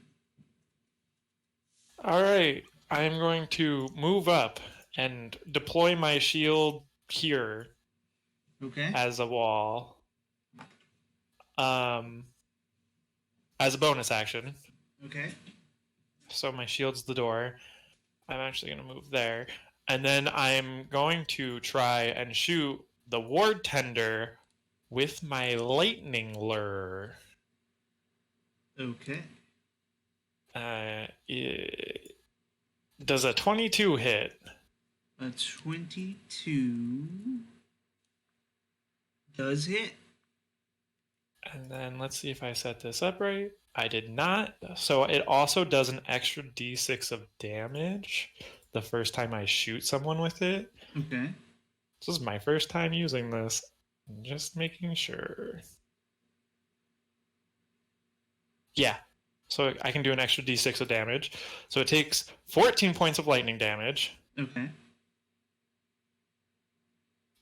All right. I'm going to move up and deploy my shield here Okay. as a wall. As a bonus action. Okay. So my shield's the door. I'm actually going to move there. And then I'm going to try and shoot the ward tender with my lightning lure. Okay. Does a 22 hit? A 22 does hit. And then let's see if I set this up right. I did not. So it also does an extra d6 of damage the first time I shoot someone with it. Okay. This is my first time using this. I'm just making sure. Yeah. So I can do an extra d6 of damage. So it takes 14 points of lightning damage. Okay.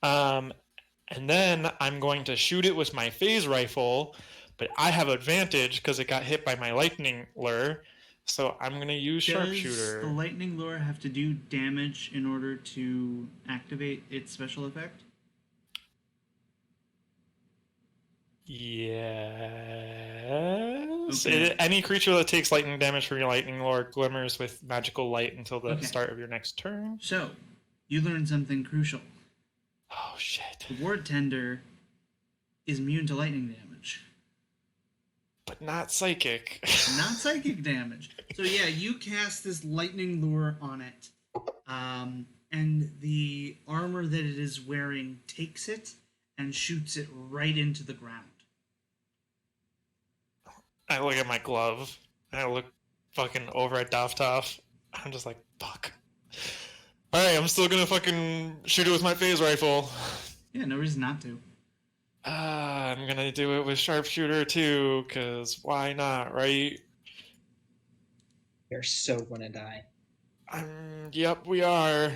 And then I'm going to shoot it with my phase rifle, but I have advantage because it got hit by my lightning lure. So I'm going to use Does sharpshooter. the lightning lure have to do damage in order to activate its special effect? Yes. Okay. Any creature that takes lightning damage from your lightning lure glimmers with magical light until the Okay. start of your next turn. So, you learn something crucial. Oh, shit. The ward tender is immune to lightning damage, But not psychic. not psychic damage. So yeah, you cast this lightning lure on it, and the armor that it is wearing takes it and shoots it right into the ground. I look at my glove. I look fucking over at Dovtov. I'm just like, fuck. Alright, I'm still gonna fucking shoot it with my phase rifle. Yeah, no reason not to. I'm gonna do it with sharpshooter too, because why not, right? You're so gonna die. Yep, we are.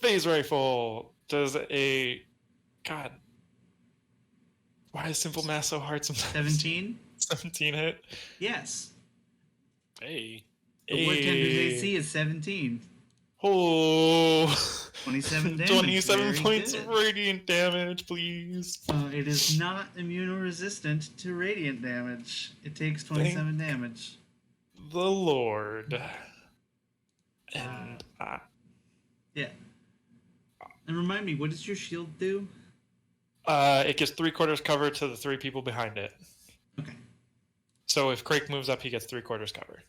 Phase rifle does a... God. Why is simple math so hard sometimes? 17? 17 hit? Yes. Hey. The wood tender's AC is 17. Oh. 27 damage. 27 Very points good. of radiant damage, please. It is not immunoresistant to radiant damage. It takes 27 damage. The Lord. And Yeah. And remind me, what does your shield do? it gives 3/4 cover to the 3 people behind it. Okay. So if Crake moves up, he gets 3/4 cover.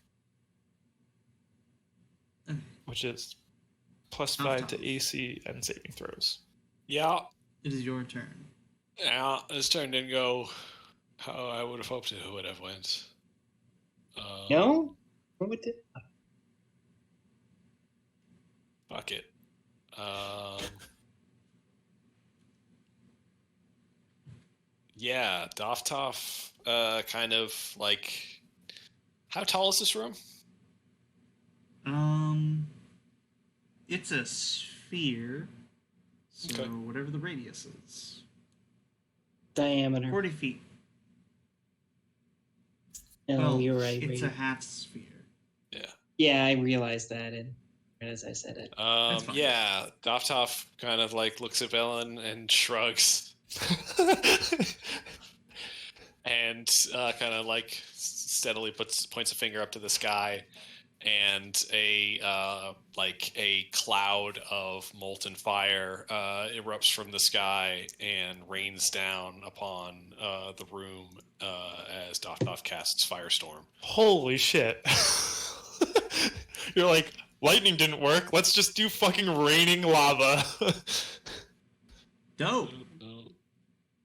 Okay. Which is +5 Off to top. AC and saving throws. Yeah. It is your turn. Yeah, this turn didn't go how I would have hoped it would have went. No? What would it? Fuck it. Yeah, Doftov, kind of like... How tall is this room? It's a sphere. So Okay. whatever the radius is. Diameter. 40 feet. No, Well, you're right. It's Ray. a half sphere. Yeah. Yeah, I realized that as I said it. That's fine. Yeah, Doftov kind of like looks at Velen and shrugs. And kind of like steadily points a finger up to the sky, and a cloud of molten fire erupts from the sky and rains down upon the room as Doftov casts Firestorm. Holy shit. You're like, lightning didn't work. Let's just do fucking raining lava. Dope.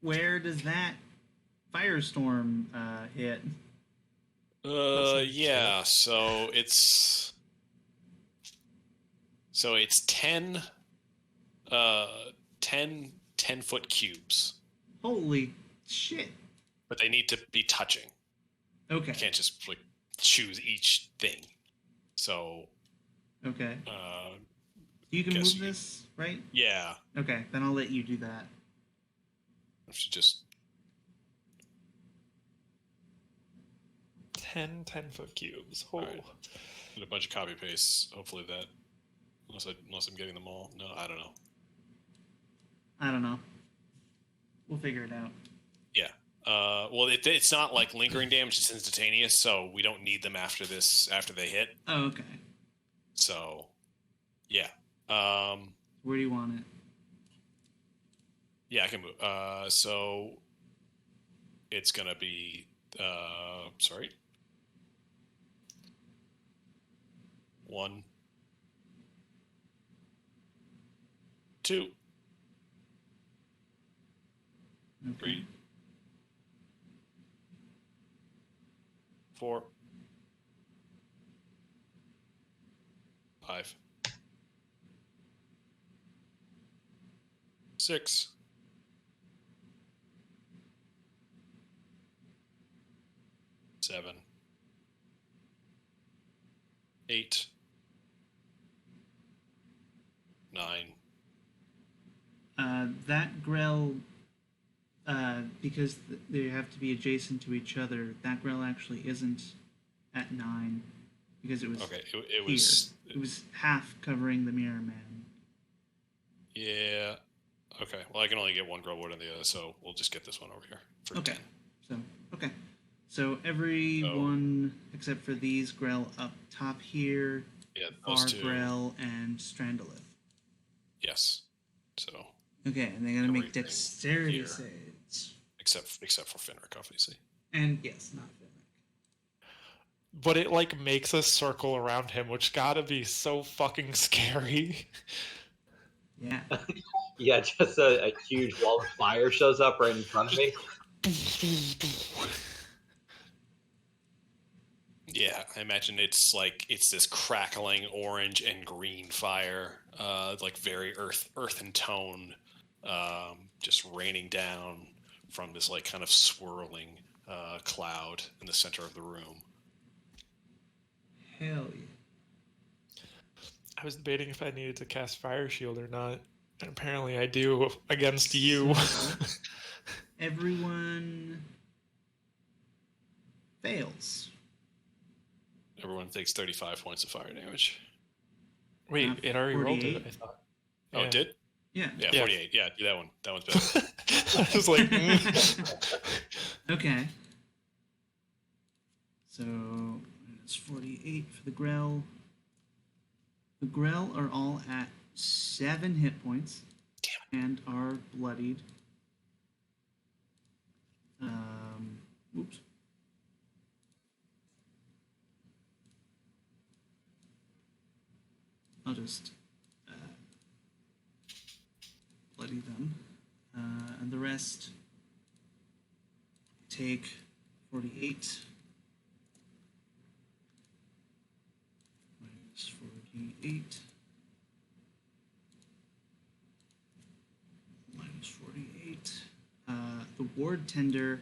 Where does that firestorm hit? Yeah, so it's 10 10-foot cubes, Holy shit. but they need to be touching. Okay. You can't just like choose each thing. So Okay. You can guess move you- this, right? yeah, Okay, then I'll let you do that. I should just 10-foot cubes. Oh. Alright. did a bunch of copy pastes. Hopefully that, unless I'm getting them all. No, I don't know. I don't know. We'll figure it out. Yeah. Well, it's not like lingering damage; it's instantaneous, so we don't need them after they hit. Oh, okay. So, yeah. Where do you want it? Yeah, I can move. So it's gonna be sorry. 1, 2, Okay. 3, 4, 5, 6, 7, 8, 9. That Grell, because they have to be adjacent to each other, that Grell actually isn't at 9 because it was Okay, it here. was. It was half covering the Mirror Man. Yeah. Okay. Well, I can only get one grow wood on the other, so we'll just get this one over here. For Okay. 10. So everyone except for these Grell up top here, Yeah, those Far two. Grell and Strandolith. Yes. So, Okay, and they gotta make Everything dexterity here. saves. except for Fenrik, obviously. And yes, not Fenrik. But it like makes a circle around him, which gotta be so fucking scary. Yeah. Yeah, just a huge wall of fire shows up right in front of me. Yeah, I imagine it's this crackling orange and green fire, like very earthen tone, just raining down from this like kind of swirling cloud in the center of the room. Hell yeah. I was debating if I needed to cast Fire Shield or not. And apparently I do against you. Everyone fails. Everyone takes 35 points of fire damage. Wait, it already rolled 48. it, I thought. Oh, it did? Yeah. Yeah, Yeah. 48. Yeah, do that one. That one's better. I was like, Okay. So it's 48 for the Grell. The Grell are all at 7 hit points and are bloodied. Oops. I'll just bloody them. And the rest take 48 minus 48 minus 48. The ward tender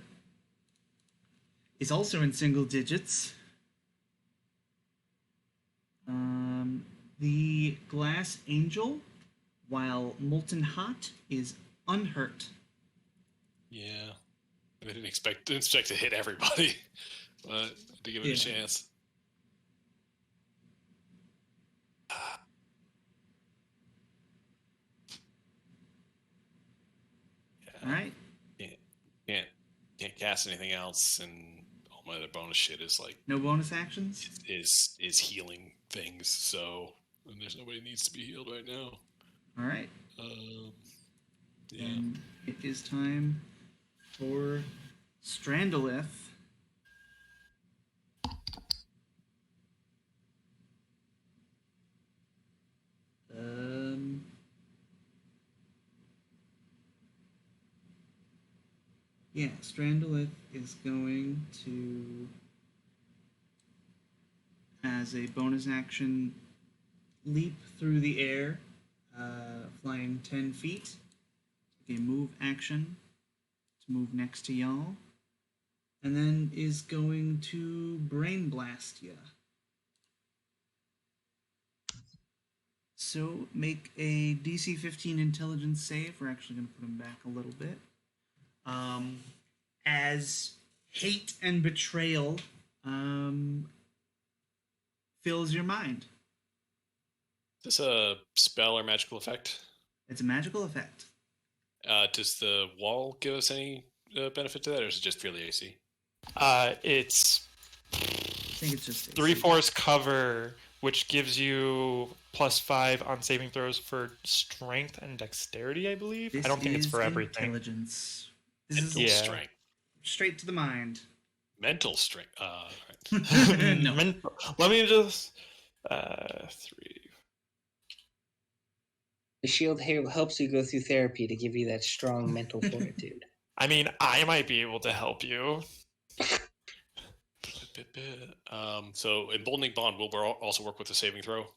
is also in single digits. The glass angel, while molten hot, is unhurt. Yeah. I didn't expect to hit everybody, but to give it a chance. All right. Can't cast anything else, and all my other bonus shit is like No bonus actions? is healing things. So and there's nobody needs to be healed right now. All right. Yeah. And it is time for Strandolith. Yeah, Strandolith is going to, as a bonus action, leap through the air, flying 10 feet. Take a move action to move next to y'all. And then is going to Brain Blast ya. So make a DC 15 intelligence save. We're actually going to put him back a little bit. As hate and betrayal fills your mind. Is this a spell or magical effect? It's a magical effect. Does the wall give us any benefit to that, or is it just purely AC? It's I think it's just AC. 3/4 cover, which gives you +5 on saving throws for strength and dexterity, I believe. This I don't think it's is for everything. Intelligence. This is Mental strength. straight to the mind. Mental strength. No. Let me just 3. The shield here helps you go through therapy to give you that strong mental fortitude. I mean, I might be able to help you. So emboldening bond will also work with the saving throw.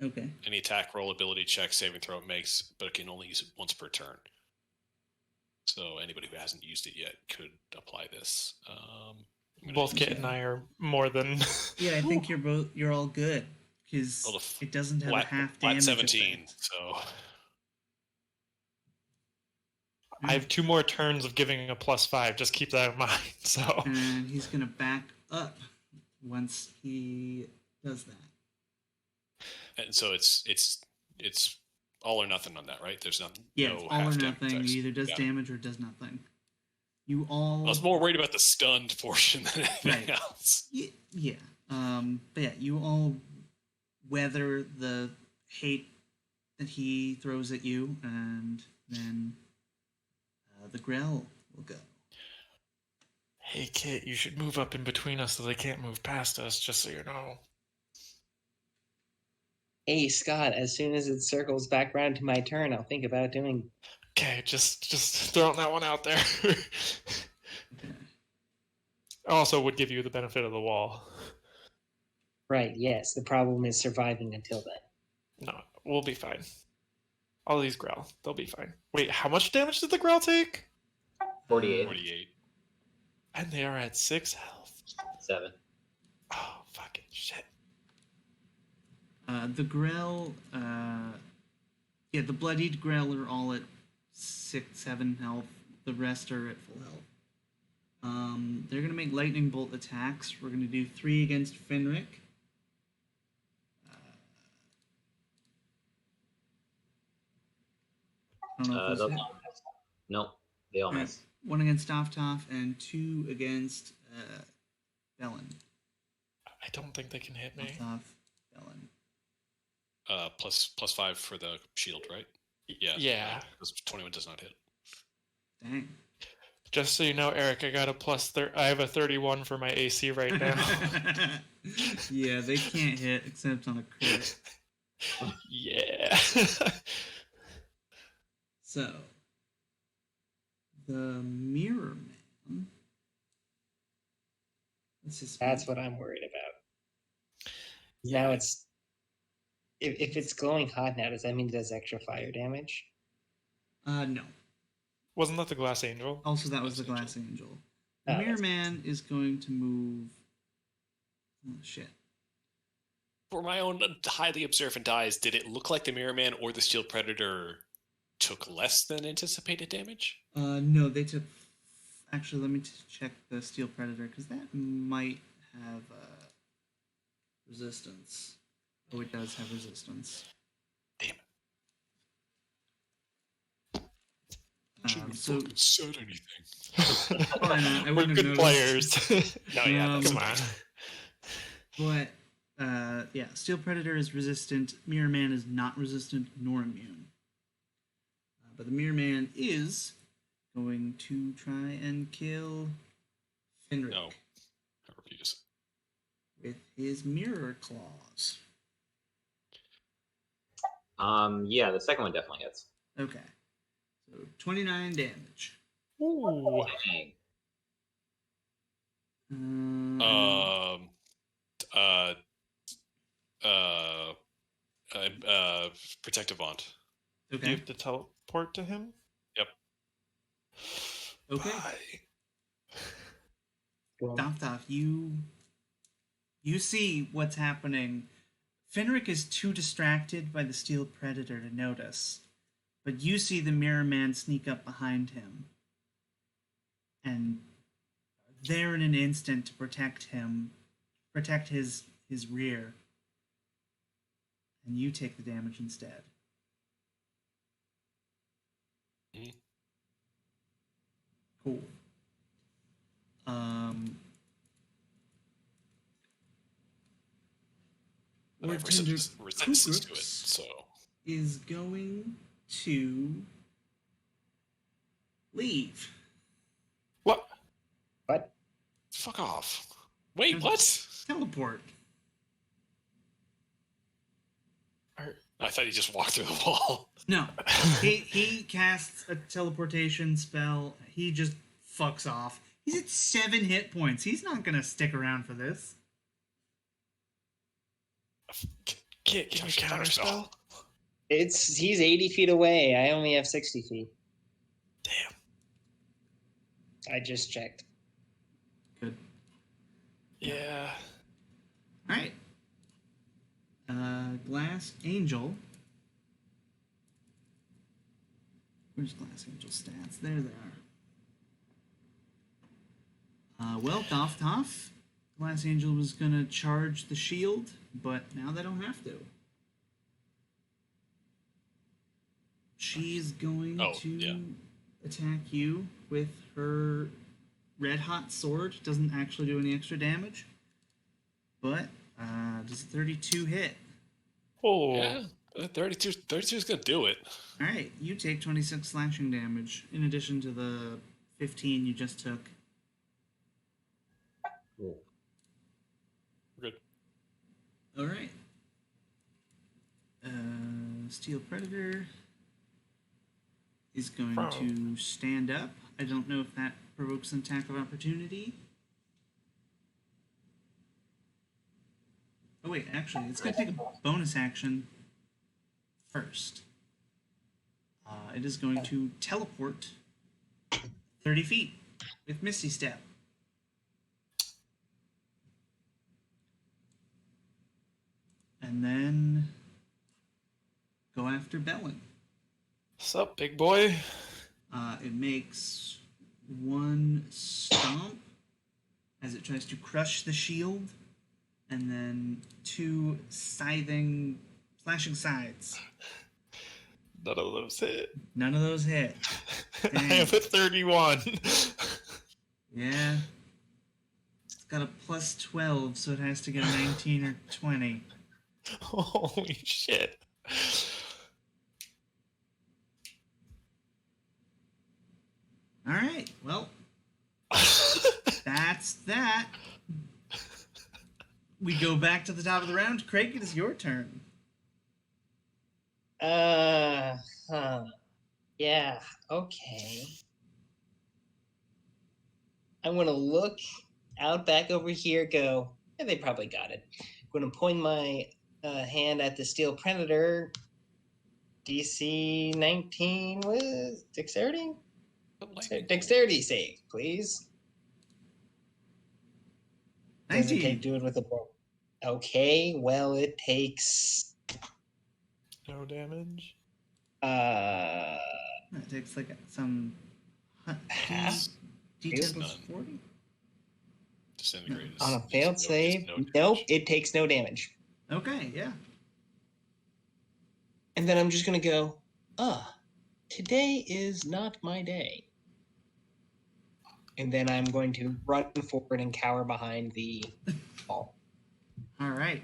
Okay. Any attack roll, ability check, saving throw it makes, but it can only use it once per turn. So anybody who hasn't used it yet could apply this. Both Kit and I are more than. Yeah, I think you're all good because it doesn't have a half damage. 17. effect. So I have 2 more turns of giving a +5. Just keep that in mind. So. And he's gonna back up once he does that. and so it's all or nothing on that, right? There's nothing. Yeah, no it's all or half damage nothing. effects. He either does Yeah. damage or does nothing. You all. I was more worried about the stunned portion than anything Right. else. Yeah. But yeah, you all weather the hate that he throws at you, and then the Grell will go. Hey, Kit, you should move up in between us so they can't move past us, just so you know. Hey, Scott, as soon as it circles back around to my turn, I'll think about doing. Okay, just throwing that one out there. Also would give you the benefit of the wall. Right, yes. The problem is surviving until then. No, we'll be fine. All these growl, they'll be fine. Wait, how much damage did the growl take? 48. 48. And they are at 6 health. 7. Oh, fucking shit. The Grell, the bloodied Grell are all at 6-7 health. The rest are at full health. They're gonna make lightning bolt attacks. We're gonna do 3 against Fenrik. I don't know if Those those hit. all miss. Nope, they all Alright, miss. 1 against Doftoff and 2 against Bellin. I don't think they can hit me. Doftoff, Bellin. +5 for the shield, right? Yeah. Yeah. 21 does not hit. Dang. Just so you know, Eric, I got a I have a 31 for my AC right now. Yeah, they can't hit except on a crit. Yeah. So, the Mirror Man. That's what I'm worried about. Now it's if it's glowing hot now, does that mean it does extra fire damage? No. Wasn't that the Glass Angel? Also, that was the Glass Angel. The Oh, Mirror that's- Man is going to move. Oh, shit. For my own highly observant eyes, did it look like the Mirror Man or the Steel Predator took less than anticipated damage? No, they took. Actually, let me check the Steel Predator because that might have resistance. Oh, it does have resistance. Damn it. So, fucking said anything. probably not. I We're wouldn't have good noticed. players. No, yeah, that's Um, fine. But yeah, Steel Predator is resistant. Mirror Man is not resistant nor immune. But the Mirror Man is going to try and kill Fenrik No. I refuse. with his Mirror Claws. Yeah, the second one definitely hits. Okay, so 29 damage. Ooh. Dang. Protective Bond. Do Okay. you have to teleport to him? Yep. Okay. Well, Doftoff, you see what's happening. Fenrik is too distracted by the Steel Predator to notice, but you see the Mirror Man sneak up behind him, and there in an instant to protect his rear, and you take the damage instead. Mhm. Cool. And I have Bartender resistance to it, Kugrux so is going to leave. What? what? fuck off. Wait, what? Teleport. I thought he just walked through the wall. No, he casts a teleportation spell. He just fucks off. He's at 7 hit points. He's not gonna stick around for this. Can you counterspell? He's 80 feet away. I only have 60 feet. Damn. I just checked. Good. Yeah. All right. Glass Angel. Where's Glass Angel stats? There they are. Well, Doftoff. Glass Angel was gonna charge the shield, but now they don't have to. She's going to attack you with her red hot sword. Doesn't actually do any extra damage, but does 32 hit? Oh. Yeah, 32 is gonna do it. All right, you take 26 slashing damage in addition to the 15 you just took. Cool. Good. All right. Steel Predator is going to stand up. I don't know if that provokes an attack of opportunity. Oh wait, actually, it's going to take a bonus action first. It is going to teleport 30 feet with Misty Step. And then after Bellin. What's up, big boy? It makes 1 stomp as it tries to crush the shield, and then 2 slashing sides. None of those hit. None of those hit. I have a 31. Yeah. It's got a plus 12, so it has to get a 19 or 20. Holy shit. All right. Well, that's that. We go back to the top of the round. Craig, it is your turn. Yeah, okay. I'm gonna look out back over here, go, yeah, they probably got it. I'm gonna point my hand at the Steel Predator. DC 19 with dexterity? Dexterity save, please. Does it 19. do it with a bow? Okay, well, it takes... No damage. It takes like some half? D10 plus 40? Disintegrated. On a failed save? Nope, it takes no damage. Okay, yeah. And then I'm just going to go, today is not my day. And then I'm going to run forward and cower behind the wall. All right.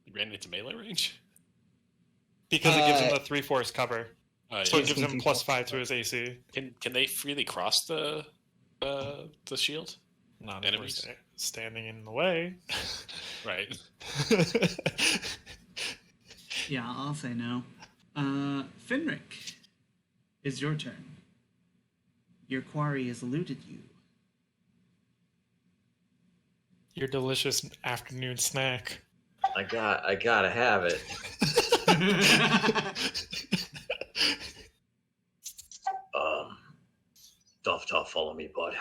You ran into melee range? Because it gives him the 3/4 cover. So Yeah. it gives him +5 to his AC. Can they freely cross the shield? Not if Enemies? we're standing in the way. Right. Yeah, I'll say no. Fenrik, it's your turn. Your quarry has eluded you. Your delicious afternoon snack. I gotta have it. Tough, follow me, bud.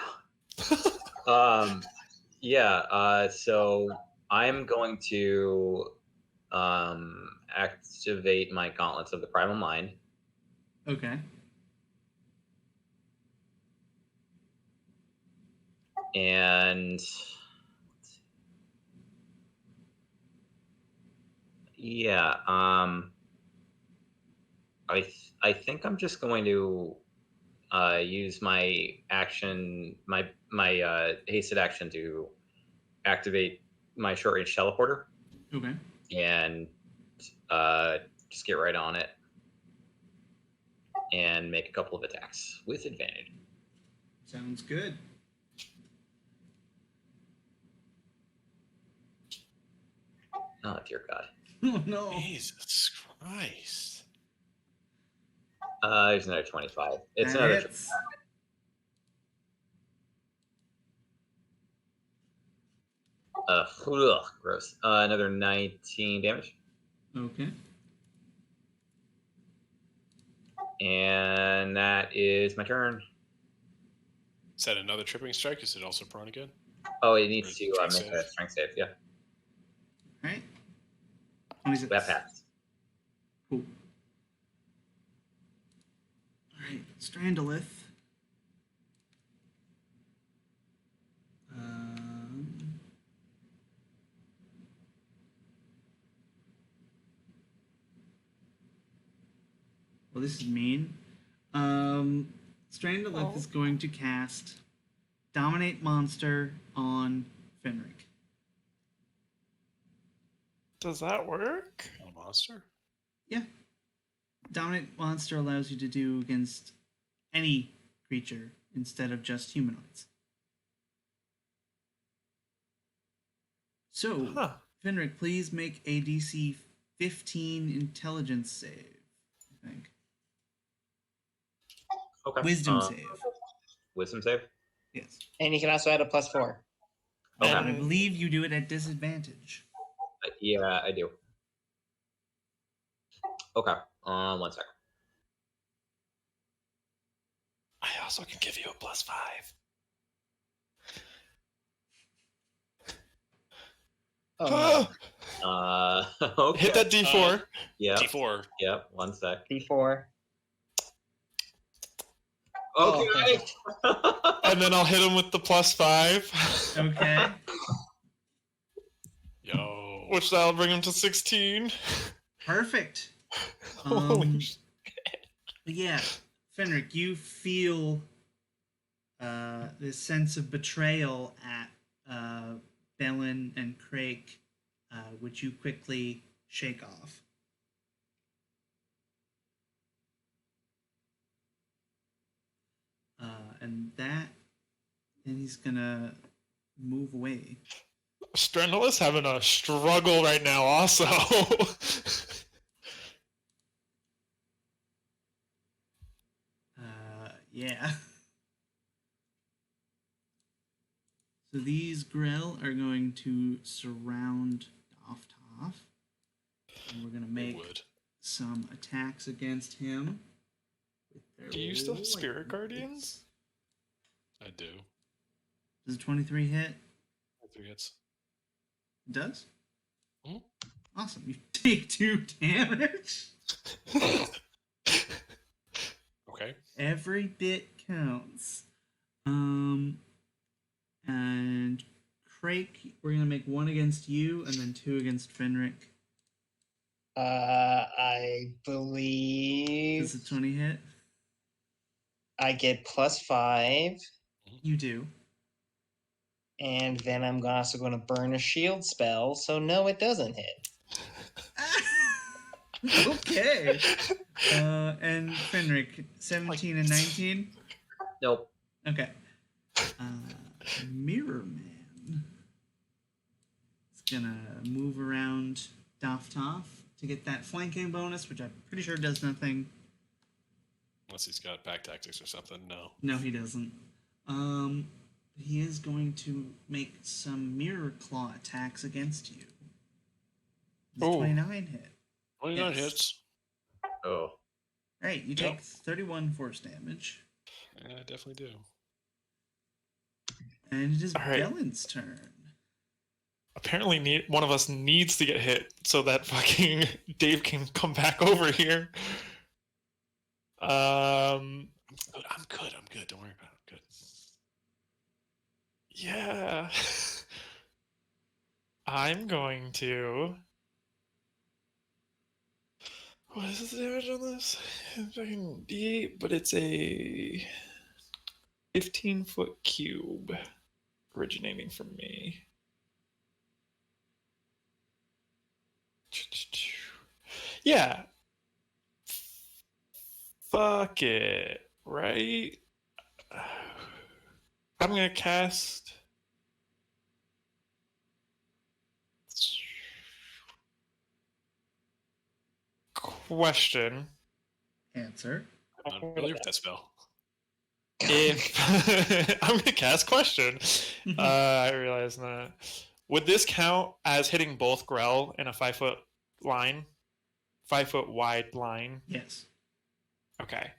So I'm going to activate my gauntlets of the primal mind. Okay. And I think I'm just going to use my action, my hasted action to activate my short range teleporter. Okay. And just get right on it and make a couple of attacks with advantage. Sounds good. Oh dear God! Oh no! Jesus Christ! There's another 25. It's That another. hits. Gross. Another 19 damage. Okay. And that is my turn. Is that another tripping strike? Is it also prone again? Oh, it needs to Strength make save. a strength save. Yeah, All right. 26. that passed. Cool. All right, Strandolith. Well, this is mean. Strandolith is going to cast Dominate Monster on Fenrik. Does that work? A monster? Yeah. Dominate Monster allows you to do against any creature instead of just humanoids. So, Fenrik, please make a DC 15 intelligence save, I think. Okay. Wisdom save. Wisdom save. Yes. And you can also add a +4. Okay. And I believe you do it at disadvantage. Yeah, I do. Okay. 1 second. I also can give you a +5. Oh, Uh, Okay. Hit that D4. Yep. D4. Yep. 1 sec. D4. Okay. And then I'll hit him with the +5. Okay. Yo. Which that'll bring him to 16. Perfect. Holy shit. But yeah, Fenrik, you feel this sense of betrayal at Bellin and Craig, which you quickly shake off. And he's gonna move away. Strendel is having a struggle right now also. Yeah. So these Grell are going to surround Dofthoff. And we're going to make some attacks against him. With their Do you still have Spirit lightning Guardians? I do. Does a 23 hit? 3 hits. It does? Mhm. Awesome. You take 2 damage. Okay. Every bit counts. And Craig, we're gonna make 1 against you and then 2 against Fenrik. I believe Does a 20 hit? I get +5, You do. and then I'm also going to burn a shield spell. So no, it doesn't hit. Okay. And Fenrik, 17 and 19? Nope. Okay. Mirror Man is gonna move around Dofthoff to get that flanking bonus, which I'm pretty sure does nothing. Unless he's got back tactics or something. No. No, he doesn't. He is going to make some Mirror Claw attacks against you. Does Oh. 29 hit? 29 Yes. hits. Oh. Right, you take 31 force damage. Yeah, I definitely do. And it is All right. Bellin's turn. Apparently, one of us needs to get hit so that fucking Dave can come back over here. I'm good. Don't worry about it. I'm good. Yeah. I'm going to. What is the damage on this? It's fucking D8, but it's a 15-foot cube originating from me. Yeah. Fuck it. Right? I'm going to cast. Question. Answer. I'm not familiar with that spell. If I'm gonna cast question, I realize that. Would this count as hitting both Grell in a 5-foot line, 5-foot wide line? Yes. Okay.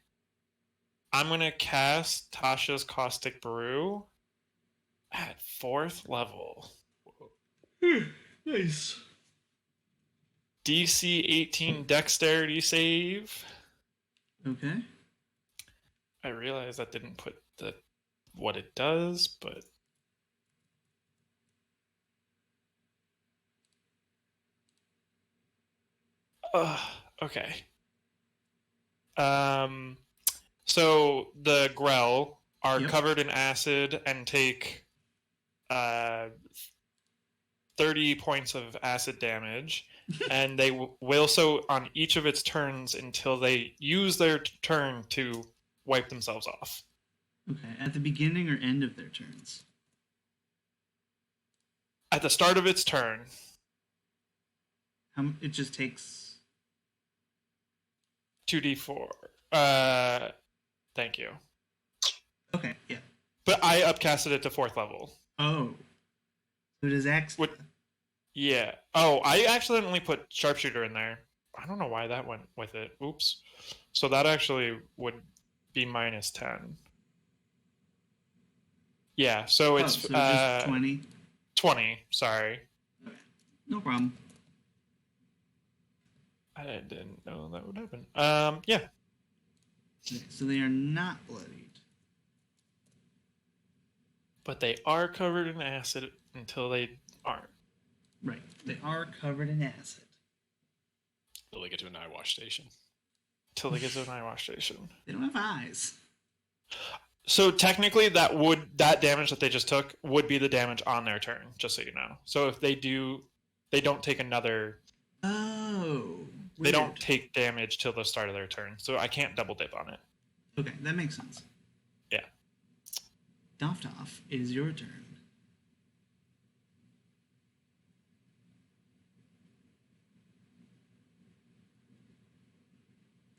I'm gonna cast Tasha's Caustic Brew at 4th level. Nice. DC 18 Dexterity save. Okay. I realize that didn't put what it does, but okay. So the Grell are Yep. covered in acid and take 30 points of acid damage, and they will so on each of its turns until they use their turn to wipe themselves off. Okay. At the beginning or end of their turns? At the start of its turn. It just takes 2d4. Thank you. Okay, yeah. But I upcasted it to 4th level. Oh. So does Axe... What? Yeah. Oh, I accidentally put Sharpshooter in there. I don't know why that went with it. Oops. So that actually would be -10. Yeah, so it's so just 20? 20, sorry. Okay. No problem. I didn't know that would happen. Yeah. Okay, so they are not bloodied. But they are covered in acid until they aren't. Right. They are covered in acid. Till they get to an eye wash station. Till they get to an eye wash station. They don't have eyes. So technically, that damage that they just took would be the damage on their turn. Just so you know. So if they do, they don't take another. Oh. They don't weird. take damage till the start of their turn. So I can't double dip on it. Okay, that makes sense. Yeah. Doftoff, it is your turn.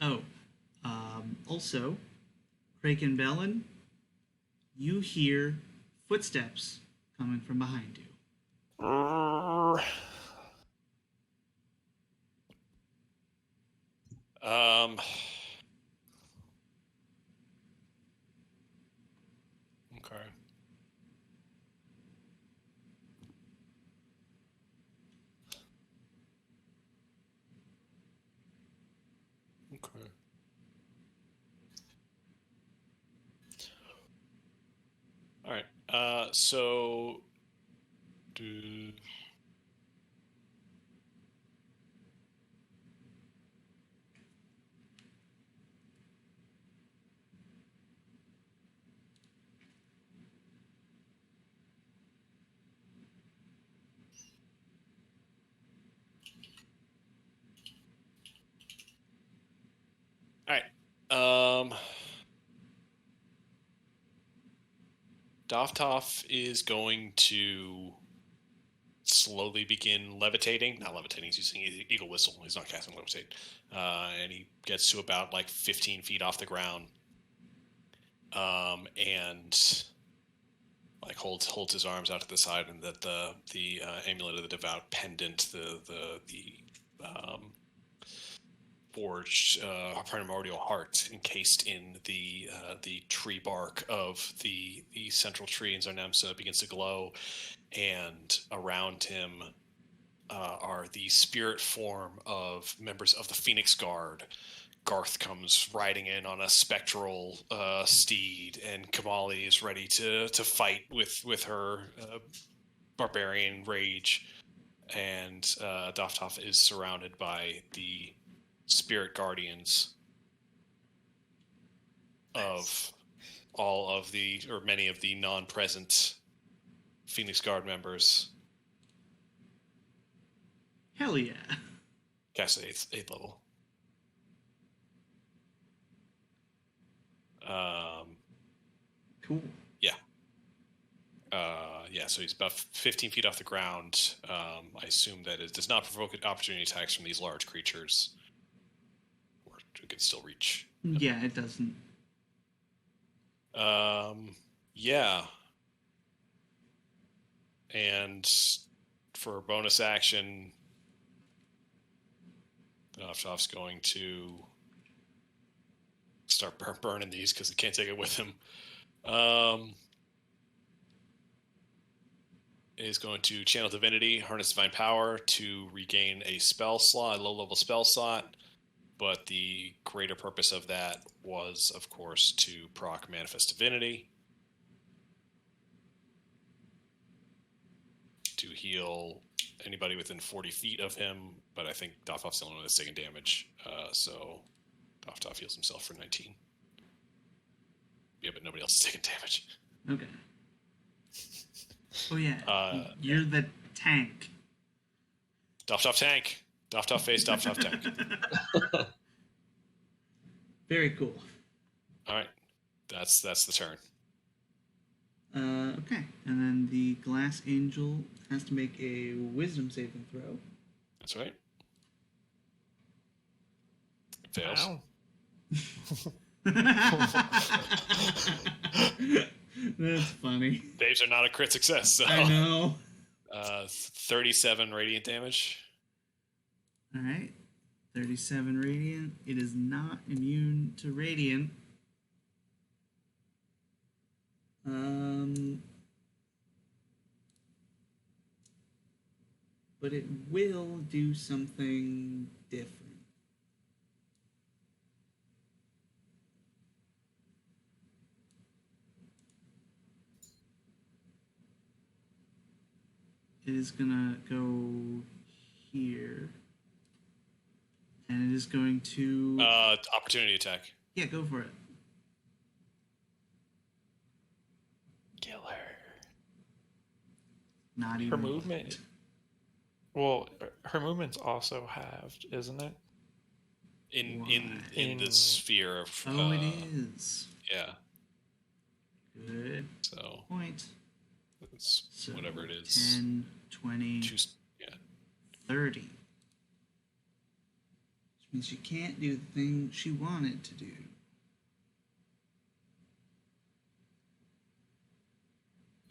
Oh, also, Kraken Bellin, you hear footsteps coming from behind you. Okay. Okay. All right. So do all right. Doftoff is going to slowly begin levitating. Not levitating, he's using Eagle Whistle. He's not casting Levitate. And he gets to about like 15 feet off the ground. And like holds his arms out to the side, and that the amulet of the devout pendant, the forged primordial heart encased in the tree bark of the central tree in Zarnemsa begins to glow, and around him are the spirit form of members of the Phoenix Guard. Garth comes riding in on a spectral steed, and Kamali is ready to fight with her barbarian rage, and Doftoff is surrounded by the spirit guardians of all of the, or many of the non-present Phoenix Guard members. Hell yeah. Cast at 8th level. Cool. Yeah. Yeah, so he's about 15 feet off the ground. I assume that it does not provoke opportunity attacks from these large creatures. Or it can still reach. Yeah, it doesn't. Yeah. And for a bonus action, Doftoff's going to start burning these because he can't take it with him. Is going to channel divinity, harness divine power to regain a spell slot, a low-level spell slot. But the greater purpose of that was, of course, to proc manifest divinity, to heal anybody within 40 feet of him. But I think Doftoff's the only one that's taking damage, so Doftoff heals himself for 19. Yeah, but nobody else is taking damage. Okay. Oh yeah, you're the tank. Doftoff tank. Doftoff face, Doftoff tank. Very cool. All right, that's the turn. Okay, and then the glass angel has to make a wisdom saving throw. That's right. Fails. Wow. That's funny. Saves are not a crit success. So. I know. 37 radiant damage. All right, 37 radiant. It is not immune to radiant. But it will do something different. it is gonna go here. And it is going to... Opportunity attack. Yeah, go for it. Kill her. Not even Her movement. Well, her movement's also halved, isn't it? In the sphere of... Oh, it is. Yeah. Good So point. it's So whatever it is. 10, 20, Yeah. 30. Which means she can't do the thing she wanted to do.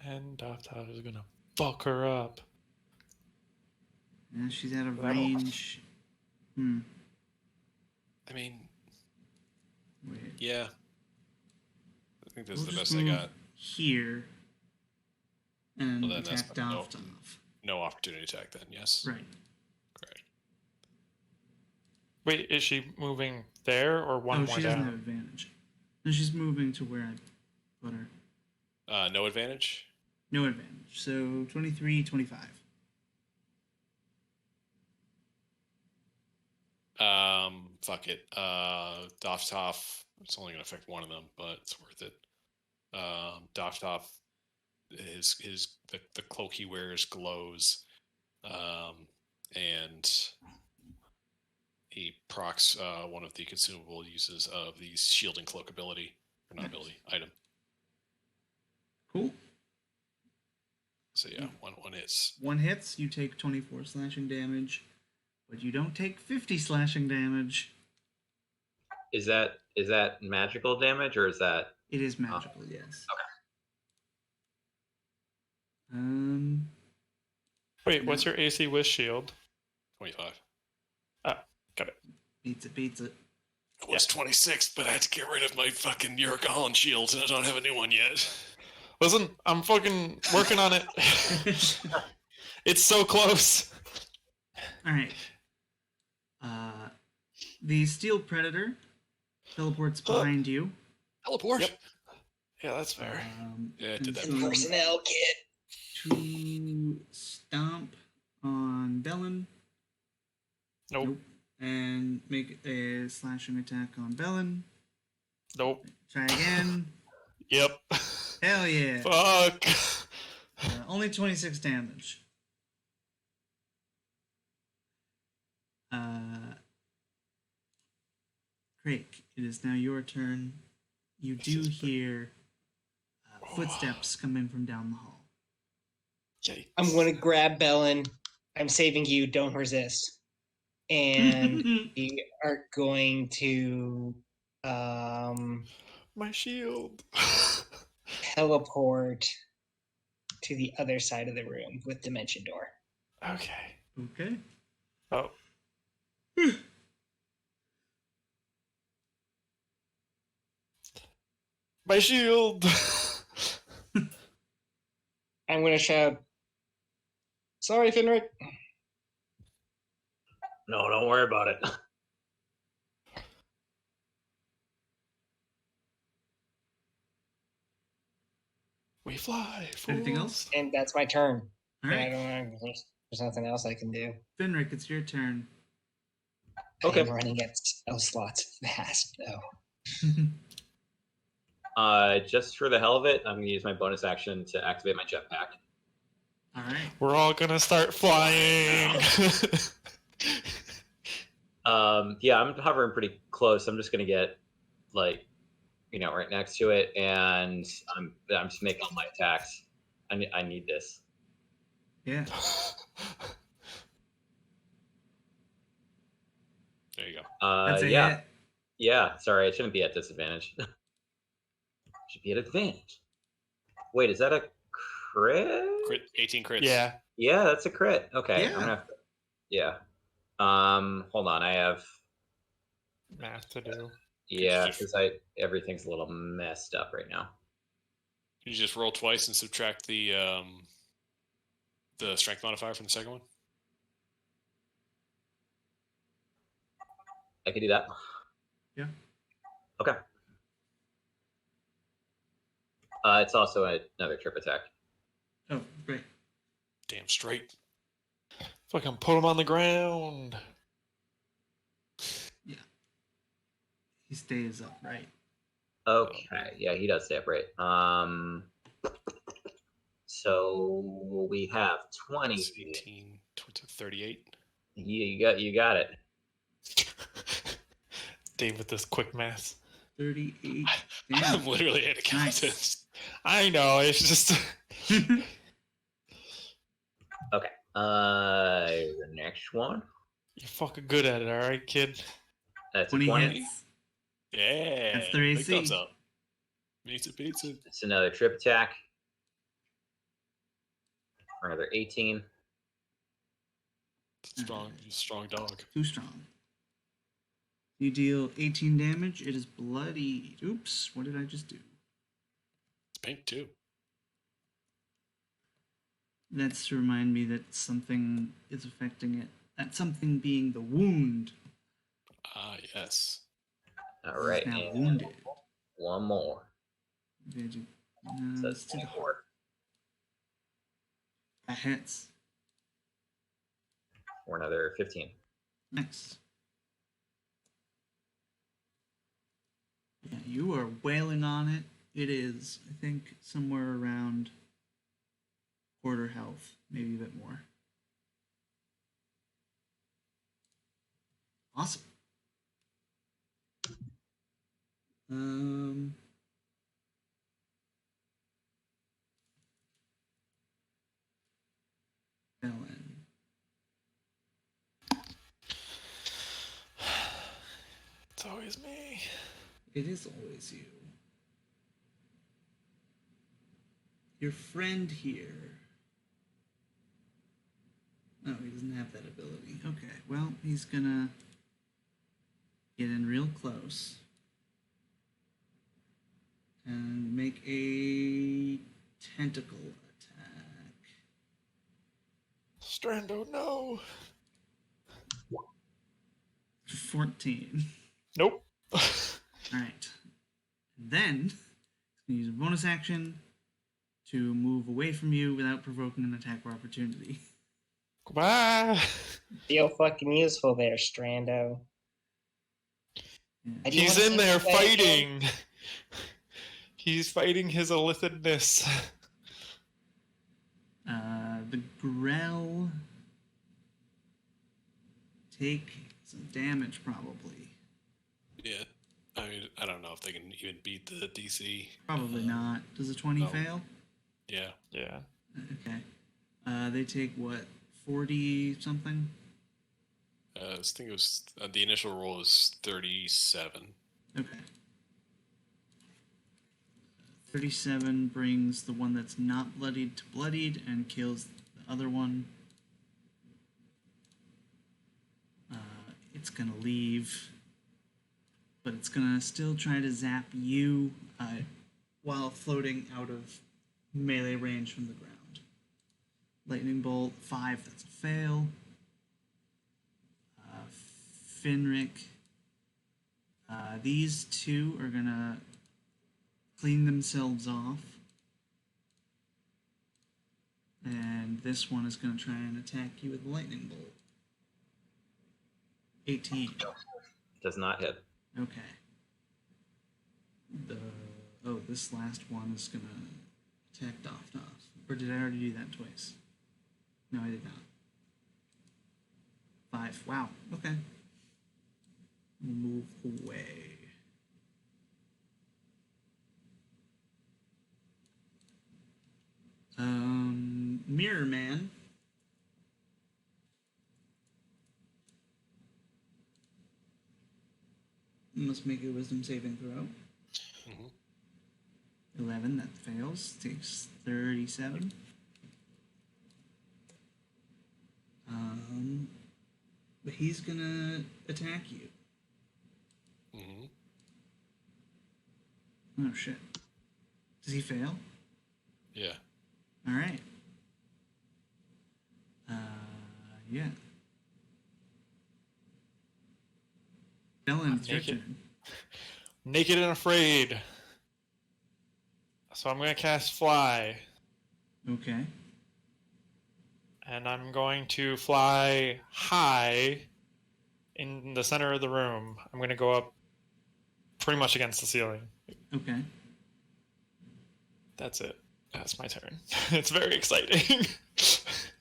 And Daftar is gonna fuck her up. And she's out of That'll- range. I mean, Wait. yeah. I think this We'll is the just best I move got. here. And Well, then that's attack no- Daftar. No opportunity attack then, yes. Right. Correct. Wait, is she moving there or one Oh, more she doesn't down? have advantage. No, she's moving to where I put her. No advantage? No advantage. So 23, 25. Fuck it. Dofthoff, it's only gonna affect one of them, but it's worth it. Dofthoff, the cloak he wears glows, and he procs one of the consumable uses of the shielding cloak ability, or not ability, item. Cool. So yeah, one hits. One hits, you take 24 slashing damage, but you don't take 50 slashing damage. Is that magical damage or is that? It is magical, yes. Okay. Wait, what's your AC with shield? 25. Got it. Beats it. It was 26, but I had to get rid of my fucking Uric Holland shield, and I don't have a new one yet. Listen, I'm fucking working on it. It's so close. Alright. The Steel Predator teleports behind you. Teleport? Yep. Yeah, that's fair. Yeah, it did that. and Personnel kit. to stomp on Bellin. Nope. And make a slashing attack on Bellin. Nope. Try again. Yep. Hell yeah. Fuck. Only 26 damage. Crake, it is now your turn. You do hear footsteps coming from down the hall. Yikes. I'm going to grab Bellin. I'm saving you. Don't resist. And we are going to My shield. teleport to the other side of the room with Dimension Door. Okay. Okay. Oh. My shield. I'm going to shout, "Sorry, Fenrik." No, don't worry about it. We fly. Anything fools. else? And that's my turn. All I right. don't know. There's nothing else I can do. Fenrik, it's your turn. Okay. I'm running at spell slots fast, though. Just for the hell of it, I'm gonna use my bonus action to activate my jetpack. All right. We're all gonna start flying. Yeah, I'm hovering pretty close. I'm just gonna get right next to it, and I'm just making all my attacks. I need this. Yeah. There you go. That's a Yeah, hit. yeah. Sorry, I shouldn't be at disadvantage. Should be at advantage. Wait, is that a crit? Crit, 18 crits. Yeah. Yeah, that's a crit. Okay. Yeah. I'm gonna have to, yeah. Hold on. I have. Math to do. Yeah, because everything's a little messed up right now. You just roll twice and subtract the strength modifier from the second one. I can do that. Yeah. Okay. It's also another trip attack. Oh, great. Damn straight. Fucking put him on the ground. Yeah. He stays upright. Okay, yeah, he does stay upright. So we have 20 It's feet. 18, 38. You got it. Dave with this quick math. 38 I'm damage. literally at a count Nice. this. I know, it's just... Okay. The next one. You're fucking good at it, alright, kid? That's a 20 20. hits. Yeah. That's their Big AC. thumbs up. Pizza. It's another trip attack. For another 18. Strong dog. Too strong. You deal 18 damage. It is bloody. Oops, what did I just do? It's pink too. That's to remind me that something is affecting it. That something being the wound. Ah, yes. All right. It's now And wounded. one more. Did you? So It's that's to the 24. heart. That hits. For another 15. Nice. Yeah, you are wailing on it. It is, I think, somewhere around quarter health, maybe a bit more. Awesome. Ellen. It's always me. It is always you. Your friend here. Oh, he doesn't have that ability. Okay, well, he's gonna get in real close and make a tentacle attack. Strando, no. 14. Nope. Alright. Then, he's gonna use a bonus action to move away from you without provoking an attack of opportunity. Goodbye. Feel fucking useful there, Strando. Yeah. I do He's wanna in see there what that is. fighting. He's fighting his illithidness. The Grell take some damage, probably. Yeah. I mean, I don't know if they can even beat the DC. Probably not. Does a 20 no. fail? Yeah. Yeah. Okay. They take what, 40 something? I think it was the initial roll was 37. Okay. 37 brings the one that's not bloodied to bloodied and kills the other one. It's gonna leave, but it's gonna still try to zap you while floating out of melee range from the ground. Lightning bolt 5. That's a fail. Fenrik. These two are gonna clean themselves off. And this one is going to try and attack you with a lightning bolt. 18. Does not hit. Okay. This last one is going to attack Doff. Or did I already do that twice? No, I did not. 5. Wow. Okay. Move away. Mirror Man. Must make a wisdom saving throw. 11, that fails. Takes 37. But he's gonna attack you. Oh shit. Does he fail? Yeah. Alright. Yeah. Dylan, it's your naked. turn. Naked and afraid. So I'm gonna cast Fly. Okay. and I'm going to fly high in the center of the room. I'm going to go up pretty much against the ceiling. Okay. That's it. That's my turn. It's very exciting.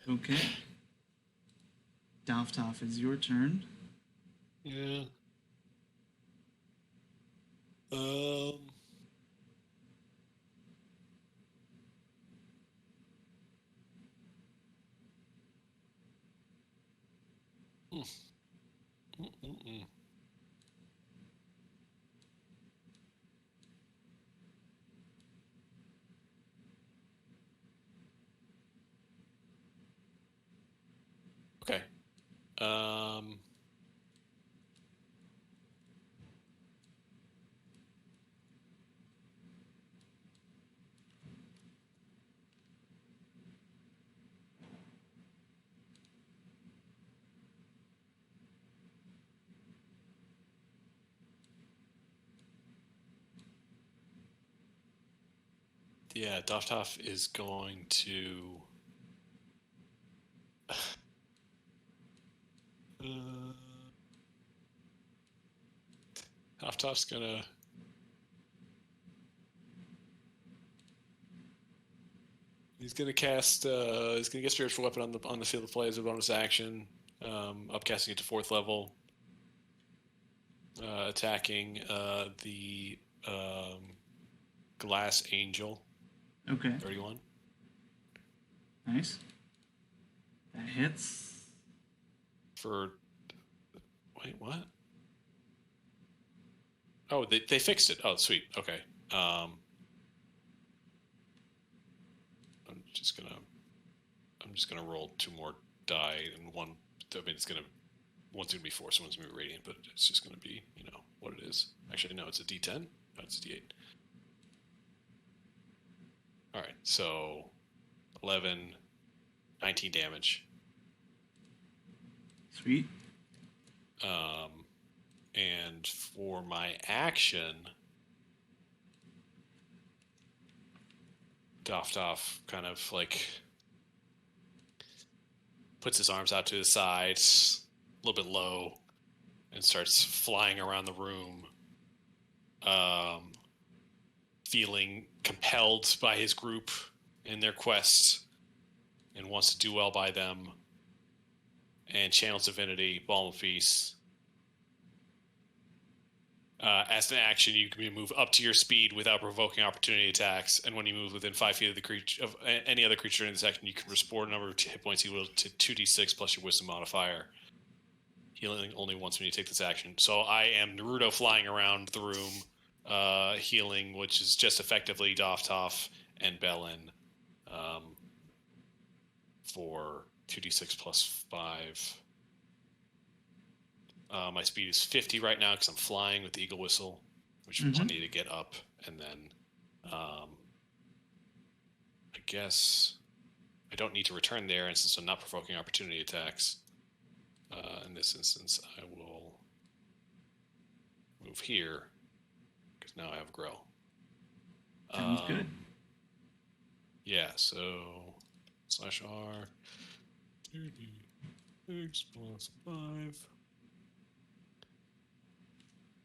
Okay. Davtov, is your turn. Yeah. Mm-mm-mm. Okay. Yeah, Dofthoff is going to. Dofthoff's gonna. He's gonna cast. He's gonna get spiritual weapon on the field of play as a bonus action. Upcasting it to 4th level. Attacking the glass angel. Okay. 31. Nice. That hits. For. Wait, what? Oh, they fixed it. Oh, sweet. Okay. I'm just gonna roll 2 more die, and one. I mean, one's gonna be force, one's gonna be radiant, but it's just gonna be, what it is. Actually, no, it's a D10. No, it's a D8. All right, so 11, 19 damage. Sweet. And for my action, Dofthoff kind of like puts his arms out to his sides, a little bit low, and starts flying around the room, feeling compelled by his group in their quest, and wants to do well by them, and channels Divinity, Balm of Peace. As an action, you can move up to your speed without provoking opportunity attacks, and when you move within 5 feet of the creature of any other creature in this action, you can restore a number of hit points equal to 2d6 plus your Wisdom modifier. Healing only once when you take this action. So I am Naruto flying around the room, healing, which is just effectively Dofthoff and Bellin, for 2d6 plus 5. My speed is 50 right now because I'm flying with the Eagle Whistle, which is plenty to get up. And then I guess I don't need to return there, and since I'm not provoking opportunity attacks, in this instance, I will move here because now I have Grow. Sounds good. Yeah, so /R 2d6 plus 5.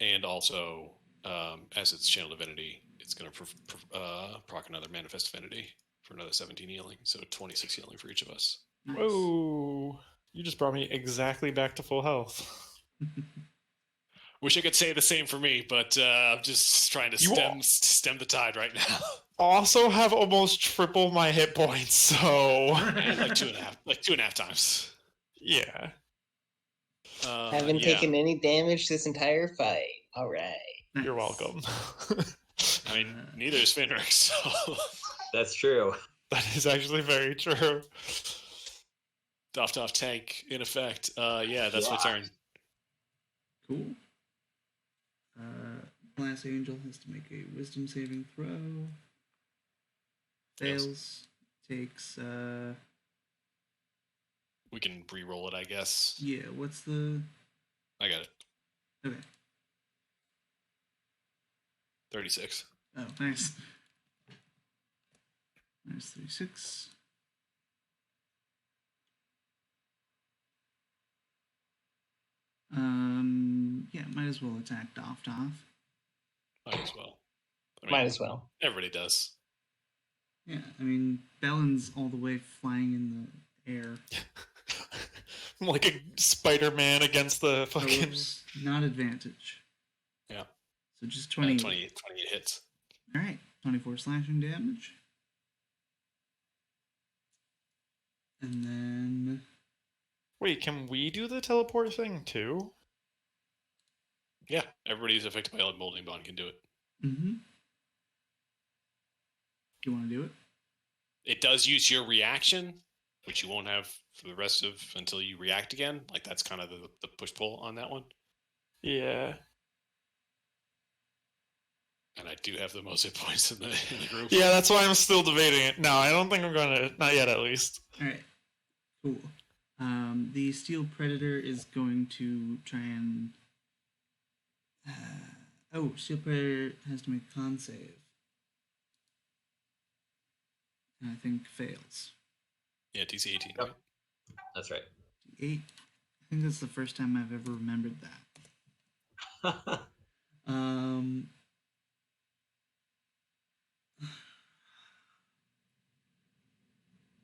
And also, as it's Channel Divinity, it's going to proc another Manifest Divinity for another 17 healing. So 26 healing for each of us. Nice. Whoa! You just brought me exactly back to full health. Wish I could say the same for me, but I'm just trying to stem the tide right now. Also have almost triple my hit points, so like 2.5 times. Yeah. Haven't taken any damage this entire fight. All right. Nice. You're welcome. I mean, neither is Fenrik, so That's true. That is actually very true. Dofthoff tank in effect. Yeah, that's my turn. Cool. Glass Angel has to make a Wisdom saving throw. Fails. Takes. We can re-roll it, I guess. Yeah. What's the? I got it. Okay. 36. Oh, nice. Minus 36. might as well attack Doff. Might as well. Might as well. Everybody does. Yeah, I mean, Bellen's all the way flying in the air. Like a Spider-Man against the fucking... Oops, not advantage. Yeah. So just 20. 28 hits. All right, 24 slashing damage. And then... Wait, can we do the teleport thing too? Yeah, everybody who's affected by molding bond can do it. Mm-hmm. You want to do it? It does use your reaction, which you won't have for the rest of until you react again. Like that's kind of the push-pull on that one. Yeah. And I do have the most hit points in the group. Yeah, that's why I'm still debating it. No, I don't think I'm going to... Not yet, at least. All right, cool. The Steel Predator is going to try and... Steel Predator has to make a con save. And I think fails. Yeah, DC 18, Yep. right? That's right. 8. I think that's the first time I've ever remembered that.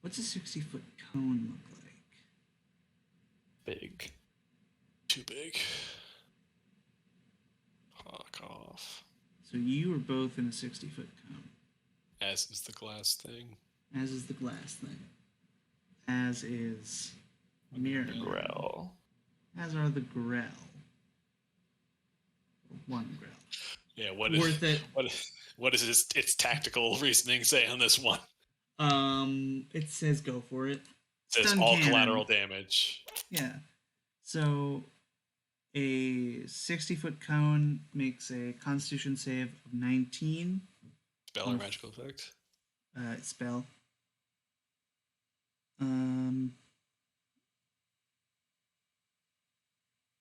What's a 60-foot cone look like? Big. Too big. Fuck off. So you are both in a 60-foot cone. As is the glass thing. As is the glass thing. As is Mirror. Grell. As are the Grell. One Grell. Yeah, what Worth it. What does its tactical reasoning say on this one? It says go for it. It says Stun all cannon. collateral damage. Yeah. So a 60-foot cone makes a Constitution save of 19. Spell or magical effect? Spell.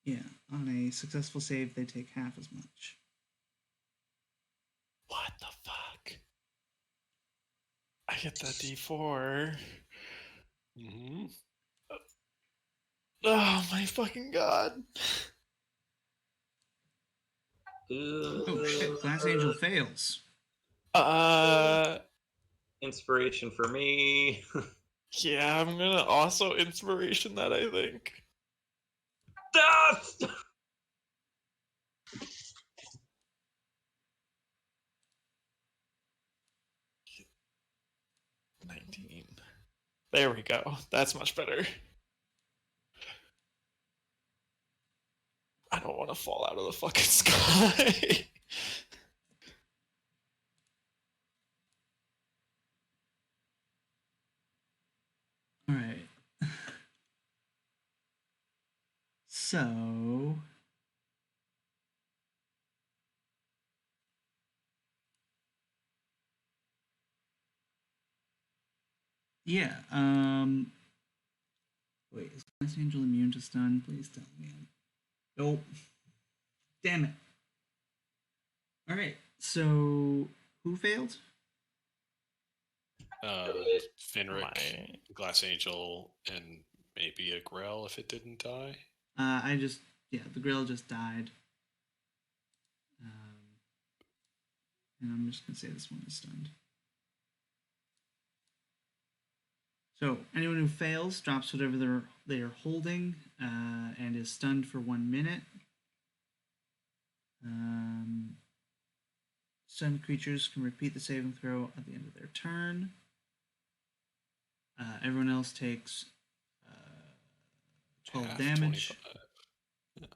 Yeah, on a successful save, they take half as much. What the fuck? I get that D4. Mm-hmm. Oh my fucking god. Oh shit, Glass Angel fails. Inspiration for me. Yeah, I'm gonna also inspiration that, I think. Dust! 19. There we go. That's much better. I don't want to fall out of the fucking sky. All right. So yeah, wait, is Glass Angel immune to stun? Please tell me. Nope. Damn it. All right. So who failed? Fenrik, My- Glass Angel, and maybe a Grell if it didn't die. The grill just died. And I'm just gonna say this one is stunned. So anyone who fails drops whatever they are holding and is stunned for 1 minute. Stunned creatures can repeat the saving throw at the end of their turn. Everyone else takes 12 Half, damage. 25.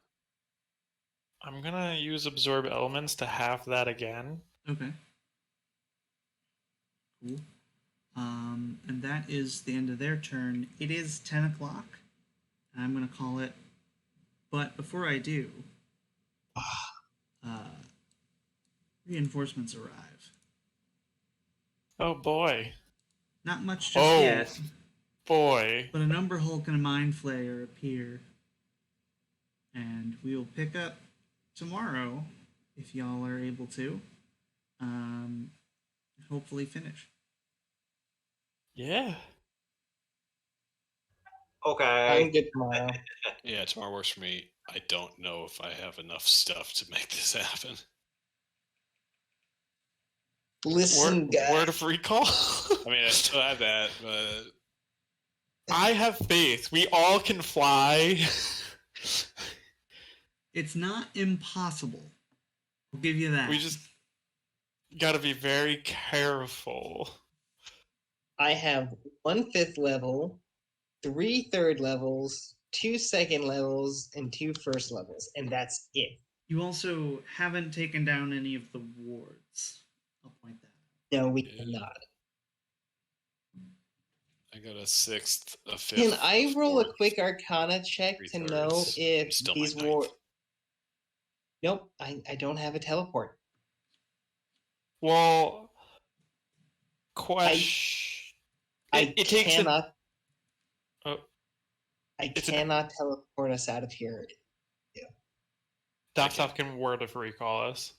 I'm gonna use absorb elements to half that again. Okay. Cool. And that is the end of their turn. It is 10 o'clock. And I'm going to call it. But before I do, reinforcements arrive. Oh boy. Not much just Oh. yet, Boy. but a Number Hulk and a Mind Flayer appear. And we will pick up tomorrow, if y'all are able to. Hopefully finish. Yeah. Okay. I'm good tomorrow. Yeah, tomorrow works for me. I don't know if I have enough stuff to make this happen. Listen, guys. Word of recall. I mean, I still have that, but I have faith. We all can fly. It's not impossible. I'll give you that. We just gotta be very careful. I have 1 5th level, 3 3rd levels, 2 2nd levels, and 2 1st levels, and that's it. You also haven't taken down any of the wards. I'll point that out. No, we cannot. I got a 6th, a 5th. Can I roll a 4th. quick Arcana check to know 3/3. if Still these my war? 9th. Nope, I don't have a teleport. Well, question. I It takes a- cannot. Oh. I It's an- cannot teleport us out of here. Daptop can word of recall us.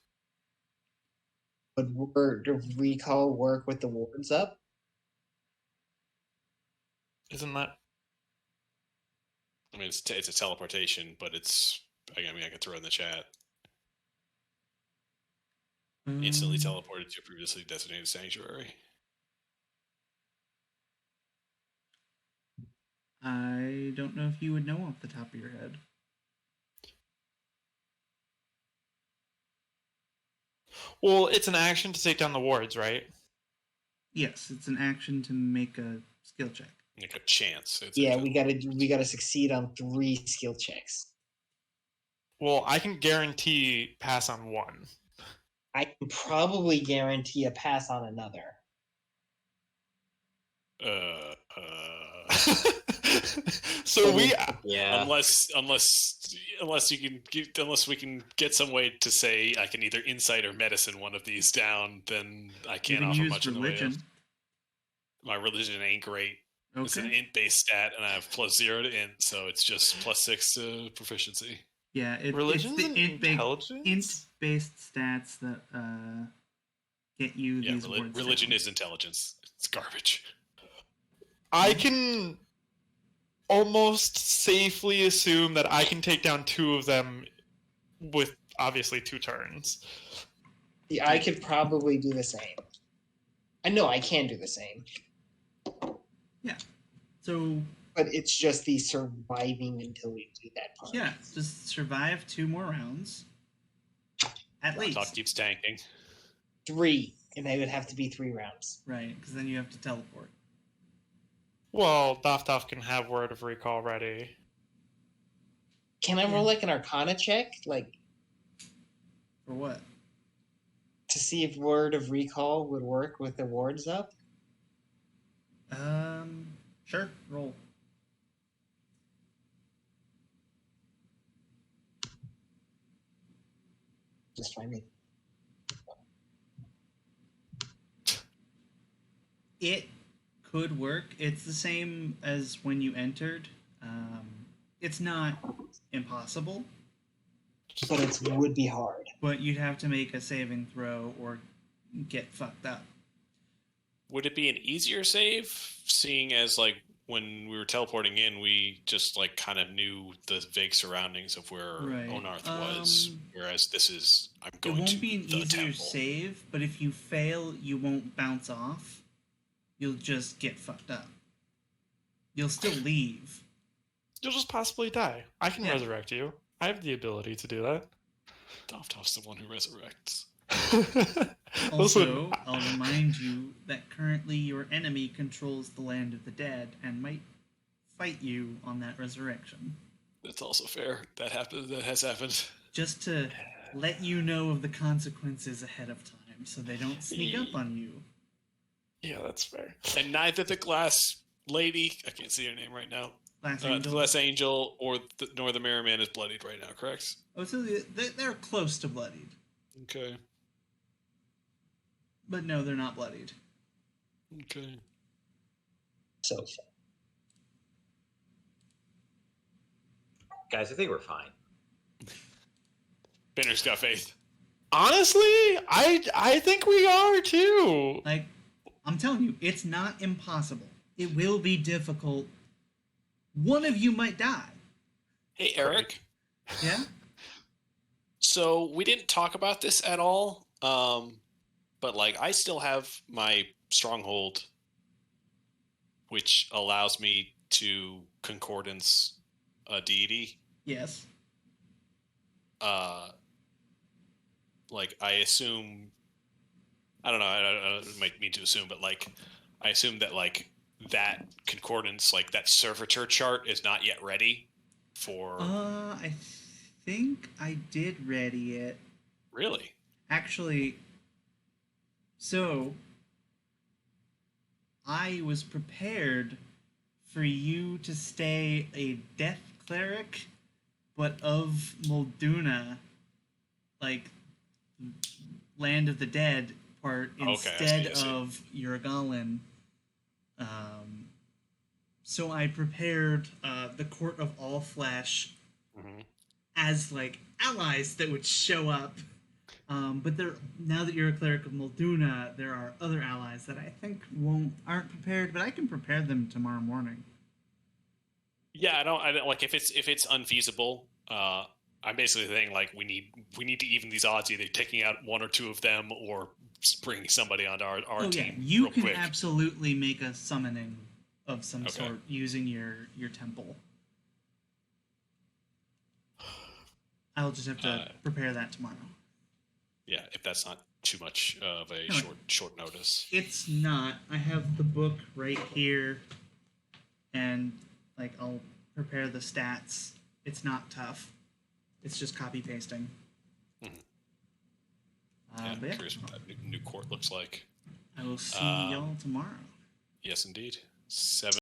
Would word of recall work with the wards up? Isn't that? I mean, it's a teleportation, but it's. I mean, I could throw it in the chat. Instantly teleported to a previously designated sanctuary. I don't know if you would know off the top of your head. Well, it's an action to take down the wards, right? Yes, it's an action to make a skill check. Like a chance. Yeah, we gotta succeed on 3 skill checks. Well, I can guarantee pass on one. I can probably guarantee a pass on another. So we Yeah. Unless we can get some way to say I can either insight or medicine one of these down, then I You can't can offer use much religion. in the way of. My religion ain't great. It's an Okay. int based stat, and I have +0 to int, so it's just +6 to proficiency. Yeah, religion's it's an the intelligence. int-based stats that get you Yeah, these words. religion down. is intelligence. It's garbage. I can almost safely assume that I can take down 2 of them with obviously 2 turns. Yeah, I could probably do the same. I know I can do the same, So but it's just the surviving until we do that part. yeah, just survive 2 more rounds. At Talk least, keeps tanking. 3, and they would have to be 3 rounds. right? Because then you have to teleport. Well, Daftoff can have word of recall ready. Can I roll like an Arcana check, like For what? to see if word of recall would work with the wards up? Sure. Roll. Just find me. It could work. It's the same as when you entered. It's not impossible, But it would be hard. but you'd have to make a saving throw or get fucked up. Would it be an easier save, seeing as like when we were teleporting in, we just like kind of knew the vague surroundings of where Right. Onarth was, whereas this is I'm It going won't to be an the easier temple. save, but if you fail, you won't bounce off. You'll just get fucked up. You'll still leave. You'll just possibly die. I can Yeah. resurrect you. I have the ability to do that. Doftoff's the one who resurrects. Also, Listen, I'll remind you that currently your enemy controls the land of the dead and might fight you on that resurrection. That's also fair. That happened. That has happened. Just to let you know of the consequences ahead of time so they don't sneak up on you. yeah, that's fair. And neither the glass lady, I can't see her name right now, Last the angel. glass angel nor the mirror man is bloodied right now, correct? Oh, so they're close to bloodied. Okay. But no, they're not bloodied. Okay. So fun. Guys, I think we're fine. Benner's got faith. Honestly, I think we are too. Like, I'm telling you, it's not impossible. It will be difficult, one of you might die. Hey, Eric. Yeah? So we didn't talk about this at all, but like I still have my stronghold, which allows me to concordance a deity. Yes. Like I assume, I don't know. I might mean to assume, but like I assume that like that concordance, like that servitor chart, is not yet ready for. I think I did ready it. Really? Actually, so I was prepared for you to stay a death cleric, but of Molduna, like Land of the Dead part, instead I see. of Yurgalin. So I prepared the Court of All Flesh as like allies that would show up. But now that you're a cleric of Molduna, there are other allies that I think aren't prepared, but I can prepare them tomorrow morning. Yeah, I don't like if it's unfeasible. I'm basically saying like we need to even these odds, either taking out one or two of them or bringing somebody onto our team. Yeah, you real can quick. absolutely make a summoning of some sort using your temple. I'll just have to prepare that tomorrow. Yeah, if that's not too much of a short notice. It's not. I have the book right here, and like I'll prepare the stats. It's not tough. It's just copy pasting. Yeah, But I'm curious what that new court looks like. I will see y'all tomorrow. Yes, indeed. 7